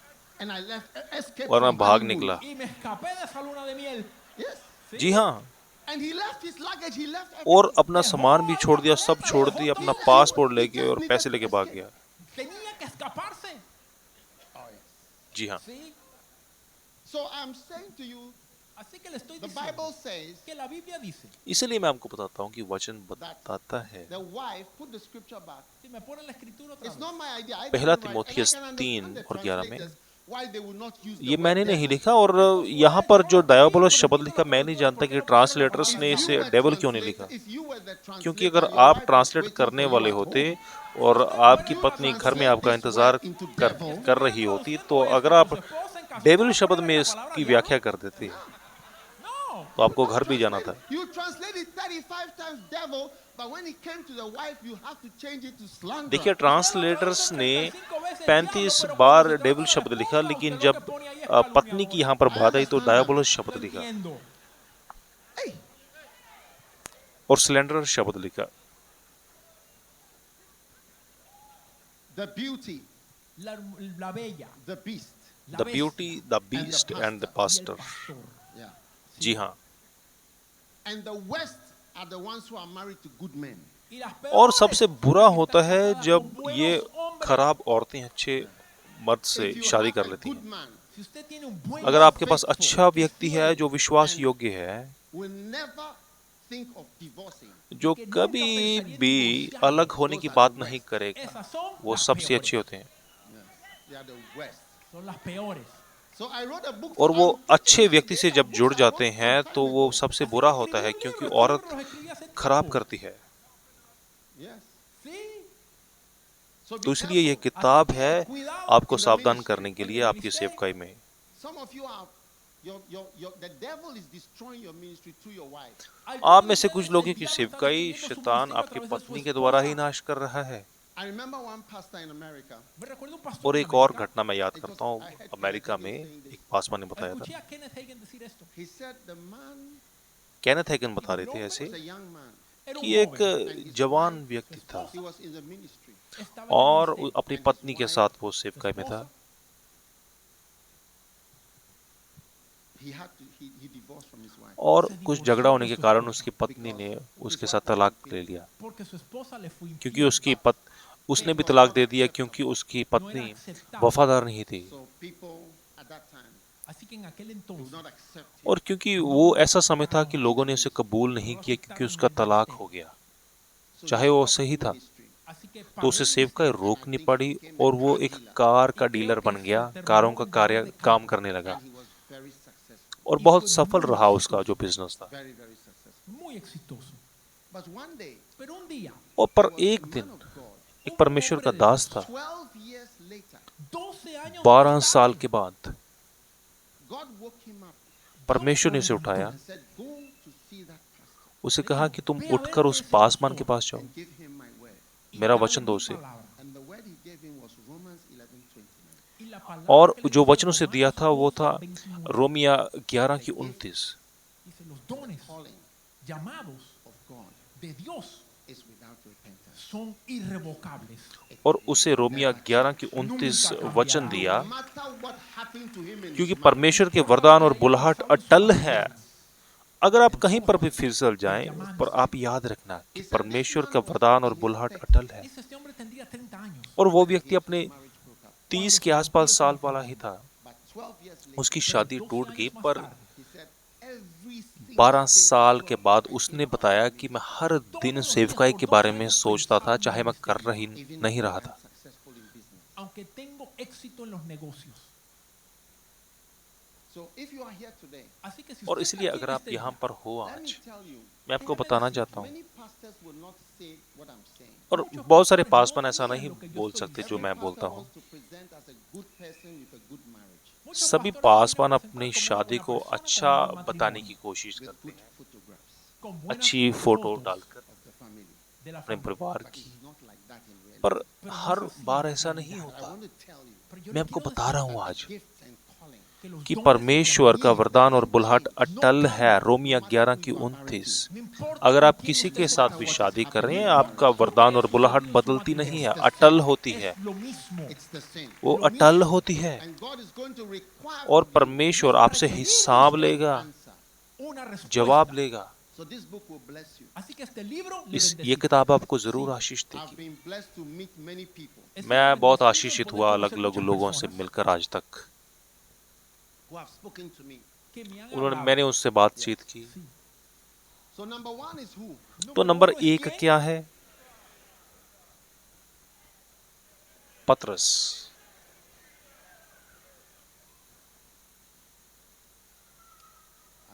and I left, escaped और मैं from भाग honeymoon. निकला। y me escapé de esa luna de miel. Yes. ¿Sí? जी हाँ, And he left his luggage, he left और everything. अपना सामान भी छोड़ दिया, सब छोड़ दिया, अपना पासपोर्ट लेके और पैसे लेके भाग गया। Tenía que escaparse. Oh, yes. जी हाँ, ¿Sí? So I'm saying to you, Así que le estoy the diciendo Bible says que la Biblia dice, इसलिए मैं आपको बताता हूँ कि वचन बताता है। the wife, put the scripture back. si me pone la escritura otra It's vez, not my idea. I पहला didn't write, and I Timothy can understand 3 the और 11 में, translators, why they would not use the ये word मैंने नहीं devil. लिखा और यहाँ पर जो डायोबोलोस शब्द लिखा मैं नहीं जानता कि ट्रांसलेटर्स ने If इसे you were डेविल क्यों नहीं लिखा, if you were the क्योंकि translator, अगर your आप wife was ट्रांसलेट waiting करने for you वाले at होते home. और आपकी You पत्नी घर में translate आपका this इंतजार word into कर devil. कर रही होती, तो अगर आप डेविल शब्द में इसकी व्याख्या कर देते no, तो आपको घर भी जाना था। You translated 35 times devil, but when it came to the wife, you have to change it to slander. देखिए ट्रांसलेटर्स ने 35 बार डेविल शब्द लिखा, लेकिन जब पत्नी की यहाँ पर बात आई तो डायोबोलोस शब्द लिखा entiendo. Hey, और सिलेंडर शब्द लिखा। the beauty, La bella, the beast. la the bestia beauty, the beast and the y el pastor. pastor. Yeah. जी हाँ, And the West are the ones who are married to good men. Y las और peores सबसे बुरा están होता है casadas जब con buenos ये hombres. खराब औरतें अच्छे मर्द से If you शादी have कर a लेती good हैं। man, Si usted tiene un buen अगर आपके पास faithful, अच्छा व्यक्ति है trustworthy, जो विश्वास योग्य है, will never think of divorcing. जो कभी भी अलग होने की बात नहीं करेगा, esas son वो las सबसे peores. अच्छे होते हैं। Yes. They are the West. Son las peores. So I wrote a book और for वो I'm- अच्छे व्यक्ति से जब books जुड़ I जाते wrote हैं some तो time वो ago. सबसे Así बुरा que होता है, escribí un क्योंकि libro, estos औरत libros los escribí hace खराब tiempo. करती है। Yes. Sí. So be तो इसलिए ये careful. किताब Así que है cuidado आपको in the सावधान ministry, करने के en लिए el आपकी ministerio. सेवकाई में। Some of you are the devil is destroying your ministry through your wife. आप में से कुछ लोगों की सेवकाई शैतान आपकी पत्नी के द्वारा ही नाश कर रहा है। I remember one pastor in America. Me recuerdo un pastor और en एक और América. घटना मैं याद करता हूँ, अमेरिका में एक पासवान ने बताया Escuché था। a Kenneth Hagin decir esto. He said the man Kenneth Hagen बता रहे थे ऐसे was a young man. Era un कि joven, एक जवान व्यक्ति था He was in the ministry. estaba en el और ministerio. अपनी पत्नी के साथ वो सेवकाई में था। He had to he divorced from his wife. और कुछ झगड़ा होने के कारण उसकी पत्नी ने उसके साथ तलाक ले लिया, Porque su esposa le fue क्योंकि infiel. उसने भी तलाक दे दिया क्योंकि उसकी पत्नी वफादार नहीं थी। So people at that time Así que en aquel would entonces not accept him. और क्योंकि वो ऐसा समय था कि लोगों ने उसे कबूल नहीं किया क्योंकि उसका तलाक हो गया, So चाहे he वो stopped सही था। ministry. así que तो उसे paró el सेवकाई ministerio. रोकनी पड़ी और वो एक कार का डीलर बन गया, कारों का काम करने लगा And he was very successful. और बहुत सफल रहा उसका जो बिजनेस था। Very, very successful. muy exitoso. But one day, Pero un día, और पर there was एक a दिन man of God, एक परमेश्वर का दास था। 12 years later, 12 años 12 más साल tarde, के बाद God woke him परमेश्वर ने उसे उठाया, and said, "Go to see that pastor उसे कहा कि तुम उठकर उस पासवान के पास जाओ, and give him my word." मेरा वचन दो उसे। And the word he gave him was Romans 11:29. और जो वचन उसे दिया था वो था रोमिया 11 की 29। Los dones Calling llamados of God de Dios is without repentance. son irrevocables. और उसे रोमिया 11 की 29 वचन दिया, No matter what happened to him in क्योंकि his mind, परमेश्वर के वरदान और बुलाहट अटल है। अगर आप कहीं पर भी फिसल जाएं, पर आप याद रखना कि परमेश्वर का वरदान और बुलाहट अटल है। Dice, este hombre tendría 30 años. और वो व्यक्ति अपने marriage broke up. 30 के आसपास साल वाला ही था। But 12 years later, उसकी शादी टूट गई, पर he said, every single 12 day साल के बाद उसने बताया कि मैं हर दिन सेवकाई के बारे में सोचता था, चाहे मैं कर रही even नहीं though रहा I'm था। successful in business. Aunque tengo éxito en los negocios. So if you are here today, Así que si और usted इसलिए está aquí अगर en आप este यहाँ día, पर हो let me आज, tell you, मैं आपको बताना चाहता हूँ, many pastors will not say what I'm saying. और बहुत सारे पासवान ऐसा नहीं बोल सकते जो Every मैं pastor बोलता हूँ। wants to present as a good person with a good marriage, muchos सभी pastores पासवान quieren अपनी presentar como शादी una को persona अच्छा con un buen बताने matrimonio, की कोशिश with करते good हैं, photographs con buenas अच्छी फोटो fotos डालकर of the family. de la अपने familia. परिवार But की। it's not like that in reality. पर Pero no हर es así बार en ऐसा नहीं realidad. But I होता। want to tell you Pero yo मैं le आपको quiero बता decir रहा हूँ that आज gifts and calling, que los कि dones y परमेश्वर का llamados वरदान और बुलाहट no अटल है। cambian. रोमिया 11 की 29। No importa अगर con आप quién किसी usted के se साथ case, भी what is शादी कर रहे happening हैं, in your आपका marriage. वरदान और Eso बुलाहट sucede en su बदलती नहीं है, matrimonio. अटल होती Es है। lo mismo. It's the same. वो Lo अटल mismo. होती है, And God is going to require और from you परमेश्वर आपसे Dios हिसाब requiere लेगा, answer. Una respuesta. जवाब लेगा। So this book will bless you. Así que este libro le ये bendecirá. किताब आपको जरूर आशीष I've देगी। been blessed to meet many people He sido मैं बहुत bendecido en आशीषित poder हुआ conocer अलग अलग muchas लोगों से personas मिलकर आज तक। who have spoken to me. que me han मैंने hablado. उनसे बातचीत की। Sí. So number one is who? तो Número number uno es 1 quién? क्या है? पतरस।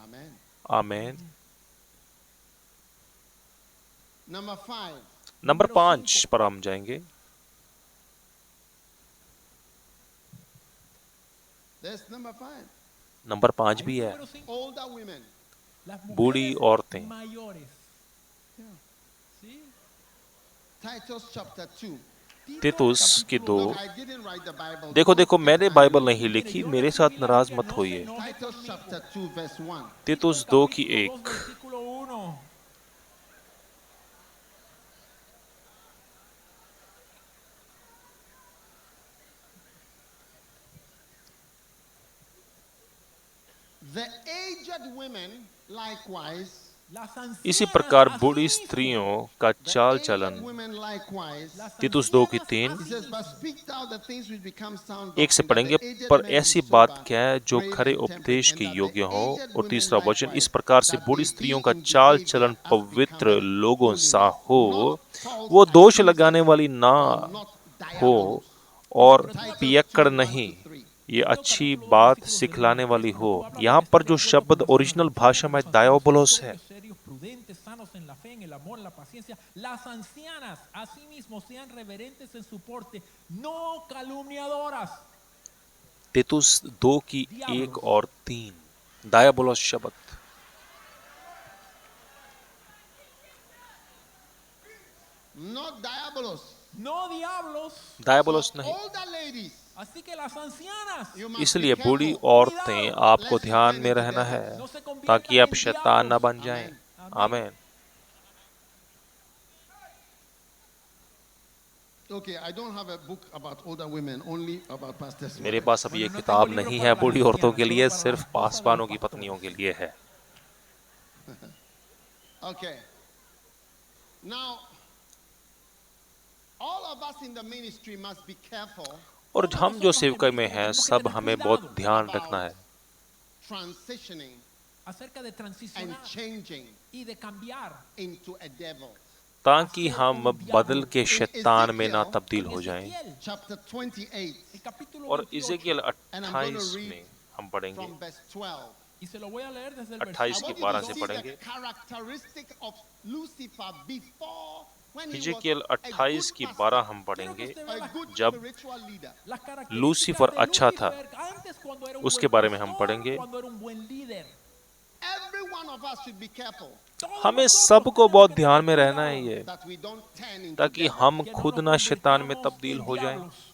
Amen. आमेन। Number 5. Number Número 5 cinco. पर हम जाएंगे। There's number 5. नंबर 5 Hay भी है, número cinco. Older women. Las बूढ़ी mujeres औरतें। mayores. Yeah. ¿Sí? Titus chapter 2. तीतुस की 2। Look, I didn't write the Bible. देखो Don't देखो, get मैंने angry बाइबल with नहीं me. लिखी, मेरे साथ नाराज मत होइए। Titus chapter 2 verse 1. तीतुस 2 की 1। Versículo 1. The aged women likewise. Las इसी ancianas प्रकार बूढ़ी asimismo. स्त्रियों का The चाल aged चलन। women likewise. Las तीतुस 2 की ancianas 3। He says, but asimismo. speak thou the things which become sound एक से doctrine, that पढ़ेंगे, the aged पर men be ऐसी sober, बात क्या है जो grave खरे and temperate, उपदेश and के that योग्य the हो। aged और women तीसरा वचन, likewise, इस प्रकार से that बूढ़ी they स्त्रियों be का in चाल behavior चलन as पवित्र becometh लोगों सा holiness, हो, not false वो दोष accusers, लगाने वाली ना or not हो, diabolos. और Titus पियक्कड़ 2, 1 नहीं, to 3. ये अच्छी बात सिखलाने वाली हो। यहाँ पर जो शब्द ओरिजिनल भाषा में डायोबोलोस है, Serios, prudentes, sanos en la fe, en el amor, en la paciencia. Las ancianas, asimismo, sean reverentes en su porte, no calumniadoras. तीतुस 2 की 1 और 3। डायोबोलोस शब्द। Not diabolos. No diablos. डायोबोलोस So नहीं। older ladies, Así que las ancianas you must इसलिए be Burhi careful. औरतें आपको Let's ध्यान turn में into रहना है, devils. no se conviertan ताकि आप en शैतान न diablos. बन जाएं। Amen. आमीन। Okay, I don't have a book about older women, only about pastors. मेरे पास अब ये Bueno, no किताब tengo libro नहीं para है las बूढ़ी औरतों ancianas, के solo लिए, para las सिर्फ esposas de los पासवानों की pastores. पत्नियों के लिए है। Okay. Now, all of us in the ministry must be careful और हम जो सेवकाई में हैं, सब हमें बहुत ध्यान रखना है transitioning Acerca de and transicionar changing y de cambiar. into a devil. ताकि हम बदल के शैतान में ना तब्दील En हो जाएं। Ezequiel, Chapter 28, el capítulo और 28, इज़ेकियल and I'm going to 28 read में हम पढ़ेंगे, from verse 12. y se lo voy a leer desde el 28 I के want you 12 to से see पढ़ेंगे। the characteristic of Lucifer before when he was इज़ेकियल a 28 good की pastor, 12 हम Quiero que पढ़ेंगे। usted vea a good जब spiritual leader. las características Lucifer de अच्छा था, Lucifer antes cuando era un उसके buen बारे में हम pastor, पढ़ेंगे। cuando era un buen líder. every one of us should be careful हमें सबको बहुत ध्यान में रहना है ये, that we don't turn into ताकि devils. हम que खुद no ना nos शैतान में convirtamos तब्दील en हो जाएं। diablos.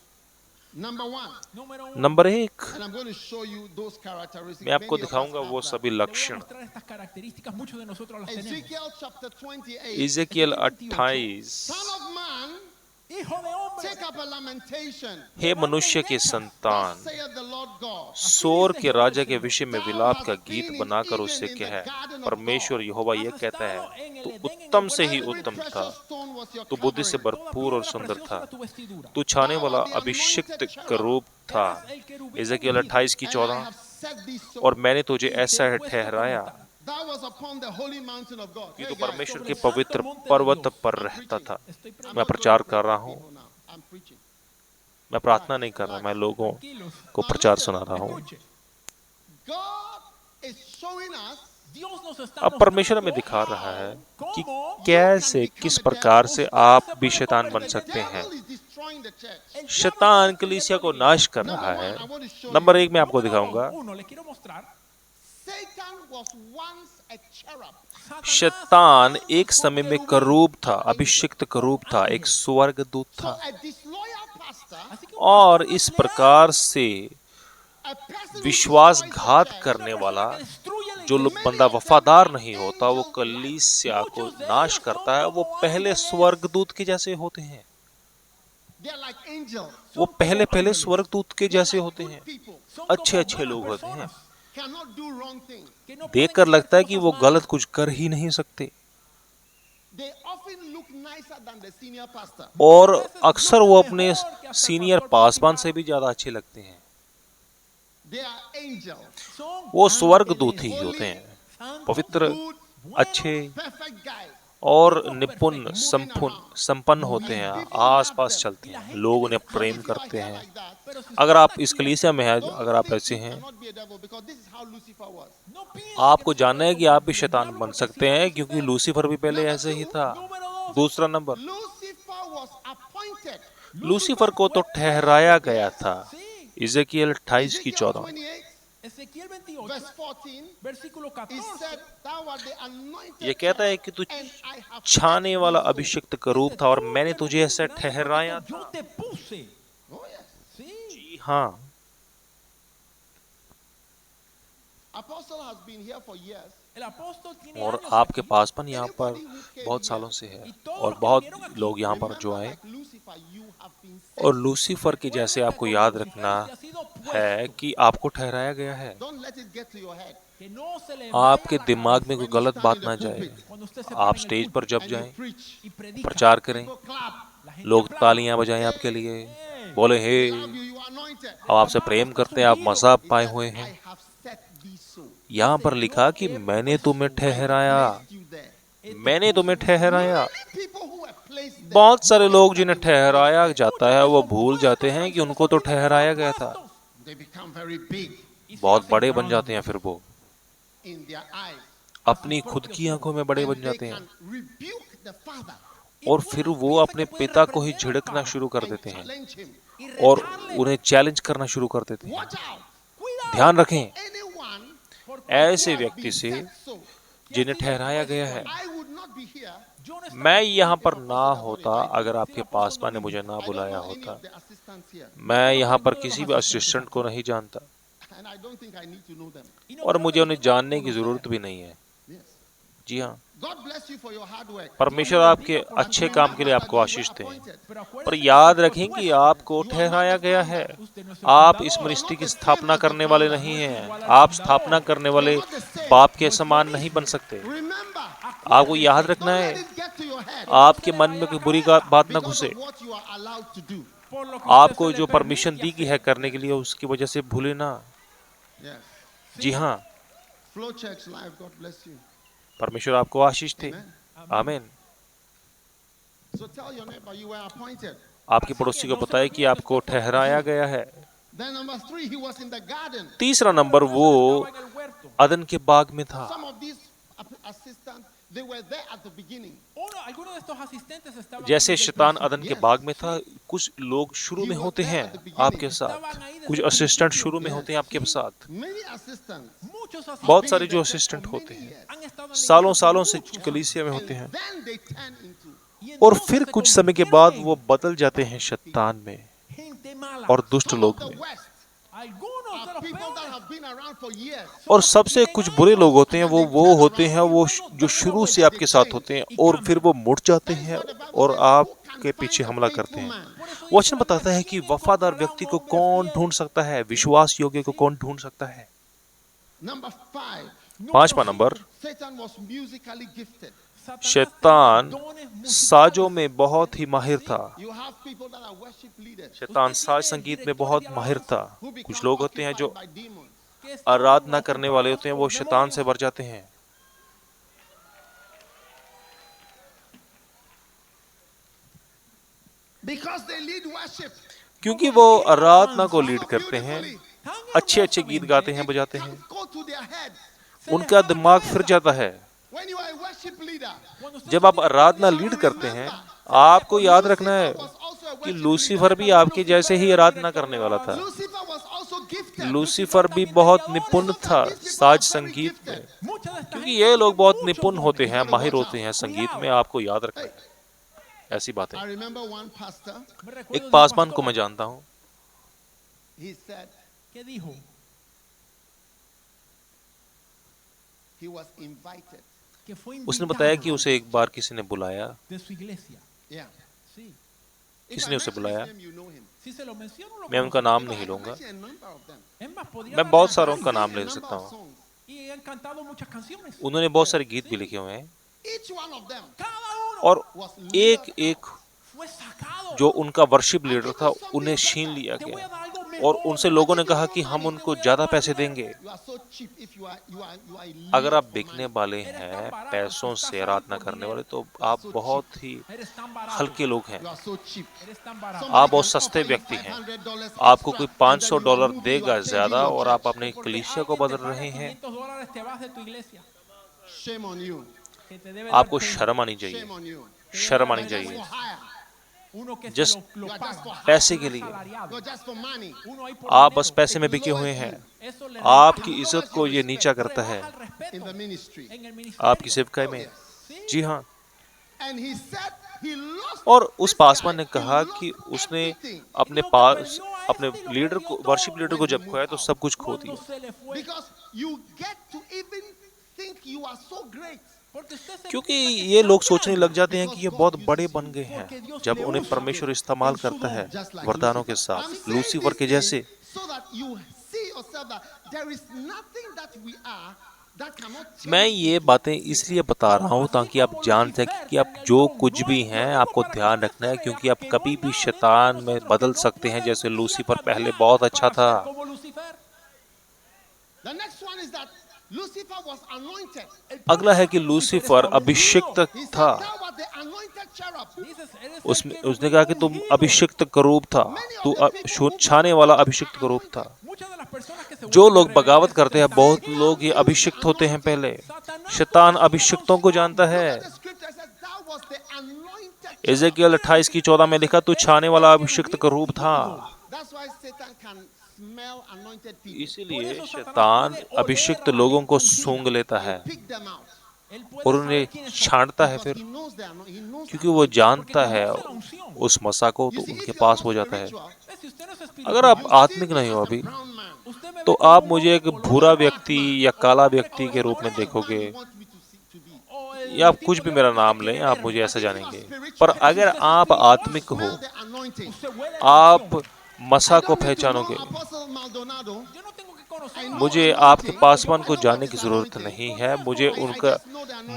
Number one, Número uno, number एक, and I'm going to show you those characteristics. मैं आपको Many of us दिखाऊंगा have वो that. सभी le voy a लक्षण। mostrar estas características, muchos de nosotros las tenemos. Ezekiel chapter 28. इज़ेकियल Ezequiel 28, Son of man, Hijo de hombre, take up a lamentation. हे मनुष्य के Thus संतान, saith the Lord God. सोर के राजा के विषय में विलाप का गीत बनाकर उससे कह, परमेश्वर यहोवा यह कहता है, तू उत्तम से ही Every उत्तम था, precious stone was your तू बुद्धि से covering. भरपूर और सुंदर था, tu vestidura. तू छाने वाला अभिषिक्त करूब था। इज़ेकियल 28 की And I 14, have set thee so. और मैंने तुझे ऐसा ठहराया Thou was upon the holy mountain of God. कि Hey तू guys, परमेश्वर के पवित्र पर्वत पर रहता था। Estoy I'm मैं not प्रचार going to कर रहा preach हूँ, people now. I'm preaching. मैं प्रार्थना नहीं कर रहा, मैं लोगों tranquilos. को प्रचार सुना रहा हूँ। Escuche, God is showing us Dios nos está अब परमेश्वर हमें mostrando दिखा रहा है कि cómo कैसे, किस प्रकार से आप भी शैतान बन सकते हैं। devil is destroying the church. el diablo शैतान está कलीसिया को destruyendo नाश कर Number रहा one, है। I want to show number you. एक मैं आपको Número दिखाऊंगा, uno, le quiero mostrar. Satan was once a cherub. Satanás शैतान एक fue समय में querubín. करूब था, अभिषिक्त करूब था, एक स्वर्गदूत So था। a disloyal pastor, Así que un और pastor इस desleal, प्रकार से a person who विश्वासघात destroys the church, करने una वाला persona que destruye la जो iglesia, बंदा वफादार नहीं होता, वो कलीसिया को नाश करता है। वो पहले स्वर्गदूत के जैसे होते हैं, they are like angels. वो पहले स्वर्गदूत के जैसे होते Good हैं, people son अच्छे como अच्छे buenas लोग होते हैं। personas cannot do wrong things. que no pueden देखकर hacer लगता है कि cosas वो malas. गलत कुछ कर ही नहीं सकते, They often look nicer than the senior pastor. और अक्सर वो अपने सीनियर पासवान से भी ज्यादा अच्छे लगते हैं। They are angels. Son वो स्वर्गदूत ángeles, ही होते हैं, santos, पवित्र, Good, अच्छे perfect guys. और निपुण संपन्न होते हैं, आसपास चलते हैं, लोग उन्हें प्रेम करते हैं। Like that. pero si अगर usted आप está इस aquí, कलीसिया में हैं, Don't अगर आप think ऐसे you हैं, cannot be a devil because this is how Lucifer was. no piense आपको que जानना है usted कि puede आप भी ser शैतान diablo, बन porque सकते si हैं, es क्योंकि usted, लूसीफर भी पहले ऐसे ही था। número dos, दूसरा number, Lucifer was appointed. Lucifer को तो ठहराया गया था। sí, इज़ेकियल 28 की Ezekiel 14, 28, Ezequiel 28, verse 14, versículo he 14, said, Thou art the anointed ये कहता है कि तू and I have छाने set वाला thee so. अभिषिक्त करूब था, और मैंने तुझे ऐसा ठहराया yo था। te puse, Oh yes. sí, जी हाँ, Apostle has been here for years. el apóstol tiene और años आपके aquí, पासपन यहाँ पर बहुत सालों से है, और बहुत लोग यहाँ पर जो आए। Like Lucifer, you have been set. और लूसीफर के जैसे आपको याद रखना है कि आपको ठहराया गया है। Don't let it get to your head. que no se le आपके vaya la दिमाग में कोई When you गलत stand बात in the ना जाए। pulpit cuando usted se आप para en el स्टेज पर púlpito जब and you जाएं, preach. y predica, प्रचार करें, People clap. la gente लोग aplaude. तालियां बजाएं आपके लिए, बोले हे, Love you, you are anointed. अब आपसे प्रेम करते हैं, आप मज़ाब He पाए said, हुए I हैं। have set thee so. यहाँ पर लिखा कि मैंने तुम्हें ठहराया, Placed you there. मैंने तुम्हें ठहराया। Many people who were placed there, बहुत सारे लोग जिन्हें ठहराया जाता है, वो भूल जाते हैं कि उनको तो ठहराया गया था। they become very big Y se बहुत hacen बड़े बन grandes. जाते हैं, फिर वो in their eyes. अपनी खुद की आंखों में बड़े And बन they जाते can हैं, rebuke the father और फिर वो अपने पिता को ही झिड़कना शुरू कर and देते हैं, challenge him. Y और retarle. उन्हें चैलेंज करना शुरू कर देते हैं। Watch out. Cuidado, ध्यान रखें, Anyone porque ऐसे who has व्यक्ति been से set so, जिन्हें ठहराया गया है। I would not be here. yo no मैं estaba यहाँ पर ना होता अगर आपके पासवान ने मुझे ना I don't बुलाया know any होता। of the assistants here. मैं यहाँ पर किसी भी असिस्टेंट को नहीं जानता, And I don't think I need to know them. y no और creo मुझे que उन्हें tenga जानने की conocer. जरूरत भी नहीं है। Yes. जी हाँ, God bless you for your hard work. परमेश्वर आपके अच्छे काम के लिए आपको आशीष दे। Pero acuérdense पर que याद fue रखें कि puesto. आपको ठहराया गया है। Usted no es el आप fundador. इस मिनिस्ट्री की स्थापना करने वाले नहीं हैं। आप स्थापना करने वाले बाप के समान नहीं बन सकते। Remember, आपको याद रखना don't है, let it get to your head आपके मन में कोई बुरी बात ना because घुसे। of what you are allowed to do. Por lo que आपको usted se जो le परमिशन permite दी गई hacer. है करने के लिए, उसकी वजह से भूले ना। Yes. जी हाँ, Flow Church Live, God bless you. परमेश्वर आपको आशीष दे। Amen. आमीन। So tell your neighbor you were appointed. आपके पड़ोसी को बताए कि आपको ठहराया गया है। Then number 3, he was in the garden. तीसरा नंबर, वो Estaba en el huerto. अदन के बाग में था। Some of these assistants, they were there at the beginning. Algunos de estos asistentes estaban जैसे desde el शैतान principio. अदन के बाग में था, कुछ लोग शुरू में होते हैं आपके साथ, कुछ असिस्टेंट शुरू में होते हैं आपके साथ। Many assistants. Muchos Muchos बहुत सारे asistentes जो असिस्टेंट होते हैं han estado en la सालों iglesia सालों por से muchos कलीसिया में años. होते हैं Then they turn into Y और entonces फिर se कुछ समय के बाद convirtieron वो बदल जाते हैं शैतान में en gente mala. और दुष्ट some लोग of the में। West Algunos de are los people that peores have been around for years. और सबसे कुछ बुरे लोग होते हैं वो होते हैं वो जो शुरू से आपके साथ होते हैं और फिर वो मुड़ जाते That is हैं what the Bible और says. Who can आपके find पीछे a हमला faithful करते हैं। man? Por eso dice वचन la बताता है Biblia, कि ¿quién वफादार encontrará व्यक्ति un को hombre कौन fiel? ढूंढ सकता है, विश्वास योग्य को कौन ढूंढ सकता है। Number 5. पांचवा Número number, 5, Satan was musically gifted. Satanás शैतान tenía dones musicales. साजों में बहुत ही माहिर था। You have people that are worship leaders शैतान साज संगीत में बहुत माहिर था। who कुछ become लोग होते हैं जो occupied by demons. que estaban आराधना करने वाले ocupados होते हैं, por वो शैतान demonios. से भर जाते हैं। Because they lead worship. क्योंकि वो आराधना को लीड So करते हैं, beautifully. Tan अच्छे अच्छे गीत hermosamente गाते हैं, बजाते हैं, Can't go to their head. se उनका les va la दिमाग cabeza. फिर जाता है। When you are a worship leader, Cuando usted जब आप tiene आराधना una लीड oración, करते हैं, आपको याद रखना है Lucifer was also a कि worship लूसीफर leader. भी आपके जैसे ही आराधना करने वाला था। Lucifer was also gifted. Lucifer भी बहुत निपुण था साज संगीत में। mucha de esta क्योंकि gente ये लोग tiene बहुत muchos निपुण dones. होते हैं, माहिर होते हैं संगीत में, आपको याद रखना है ऐसी बातें। I remember one pastor, Me recuerdo de एक un पासवान को pastor मैं जानता हूँ, he said que dijo he was invited. que fue उसने बताया कि invitado उसे एक बार किसी ने बुलाया। de su iglesia. Yeah. Sí. If किसने I उसे mention बुलाया? his name, you know him. Si se lo menciono, lo मैं उनका conoce. नाम But नहीं I can लूंगा, mention a number of them. Es más, podría मैं darle बहुत a सारों Cali, का नाम A ले number सकता of हूँ। songs. y han cantado muchas canciones. उन्होंने बहुत सारे गीत भी लिखे हुए हैं Each one of them Cada uno और was एक lured एक out. fue sacado. जो उनका वर्शिप लीडर था उन्हें छीन लिया Te voy a गया dar algo और mejor. उनसे लोगों ने If you कहा want कि हम money, उनको te voy a ज्यादा dar पैसे dinero. देंगे। You are so cheap if you are अगर lured आप for बिकने money. वाले Eres हैं tan barato, पैसों estás से ahí आराधना por करने dinero. वाले, तो आप so बहुत ही Eres tan barato. हल्के लोग हैं। You are so cheap. Eres tan barato. Somebody आप बहुत can सस्ते offer you व्यक्ति हैं। $500 आपको extra कोई and then $500 you are moving, you देगा are changing ज्यादा your और church. आप अपने Porque कलीसिया को alguien te बदल paga रहे हैं। $500 te vas de tu iglesia. Shame on you. Que te debe आपको dar pena. शर्म आनी Shame चाहिए, on you. शर्म आनी You are just चाहिए। for hire. Uno que Just- se lo You are paga. just for hire. पैसे के लिए Asalariado. You're just for money. Uno ahí por आप dinero. बस पैसे में It बिके हुए lowers हैं। you Eso le आपकी rebaja- इज्जत को ये नीचा करता है rebaja el respeto in the ministry. en el ministerio. आपकी सेवकाई में। Sí. जी हाँ। And he said he lost और उस this पासवान guy, ने he कहा lost कि उसने everything अपने Lo que pass perdió a अपने este y lo leader perdió को, todo वर्शिप लीडर को जब खोया तो सब कुछ खो Cuando दिया। se le fue. because you get to even think you are so great. Porque usted se क्योंकि piensa que ये está लोग bien. सोचने लग जाते हैं कि ये बहुत बड़े बन गए हैं Porque Dios जब le उन्हें usa परमेश्वर इस्तेमाल en su करता don, है Just like वरदानों के Lucifer. I'm साथ, saying लूसीफर this के thing जैसे। so that you see yourself that there is nothing that we are that cannot change मैं ये into बातें इसलिए बता रहा हूँ ताकि आप जान सकें कि आप जो कुछ भी हैं आपको ध्यान रखना है, क्योंकि आप कभी भी शैतान में बदल सकते हैं। जैसे लूसीफर पहले बहुत अच्छा था। Como Lucifer. The next one is that Lucifer was anointed. अगला है कि लूसीफर अभिषिक्त He said था। thou art the anointed cherub. उसमें उसने कहा कि तुम अभिषिक्त करूब था, तू छाने वाला अभिषिक्त करूब था। जो लोग बगावत करते हैं, बहुत लोग ये अभिषिक्त होते हैं पहले। शैतान अभिषिक्तों को जानता है। The scripture says thou was the anointed cherub. Ezekiel 28:14 में लिखा, तू छाने वाला अभिषिक्त करूब था। That's why Satan can smell anointed people. इसीलिए शैतान अभिषिक्त लोगों को सूंघ लेता है Pick them out. और उन्हें छांटता है Because फिर, he knows they are not, he knows क्योंकि वो जानता है उस मसा को, तो You see, उनके if you पास are हो not जाता है। spiritual, अगर आप आत्मिक नहीं हो अभी, brown man, तो आप मुझे एक भूरा व्यक्ति या काला व्यक्ति के रूप में देखोगे, you want me to be. या आप कुछ भी मेरा नाम लें, आप मुझे ऐसा जानेंगे। पर अगर आप आत्मिक हो, Smell the anointing. आप मसा I को don't need to know पहचानोगे। Apostle Maldonado. मुझे आपके पासवान को जानने की जरूरत नहीं है, मुझे उनका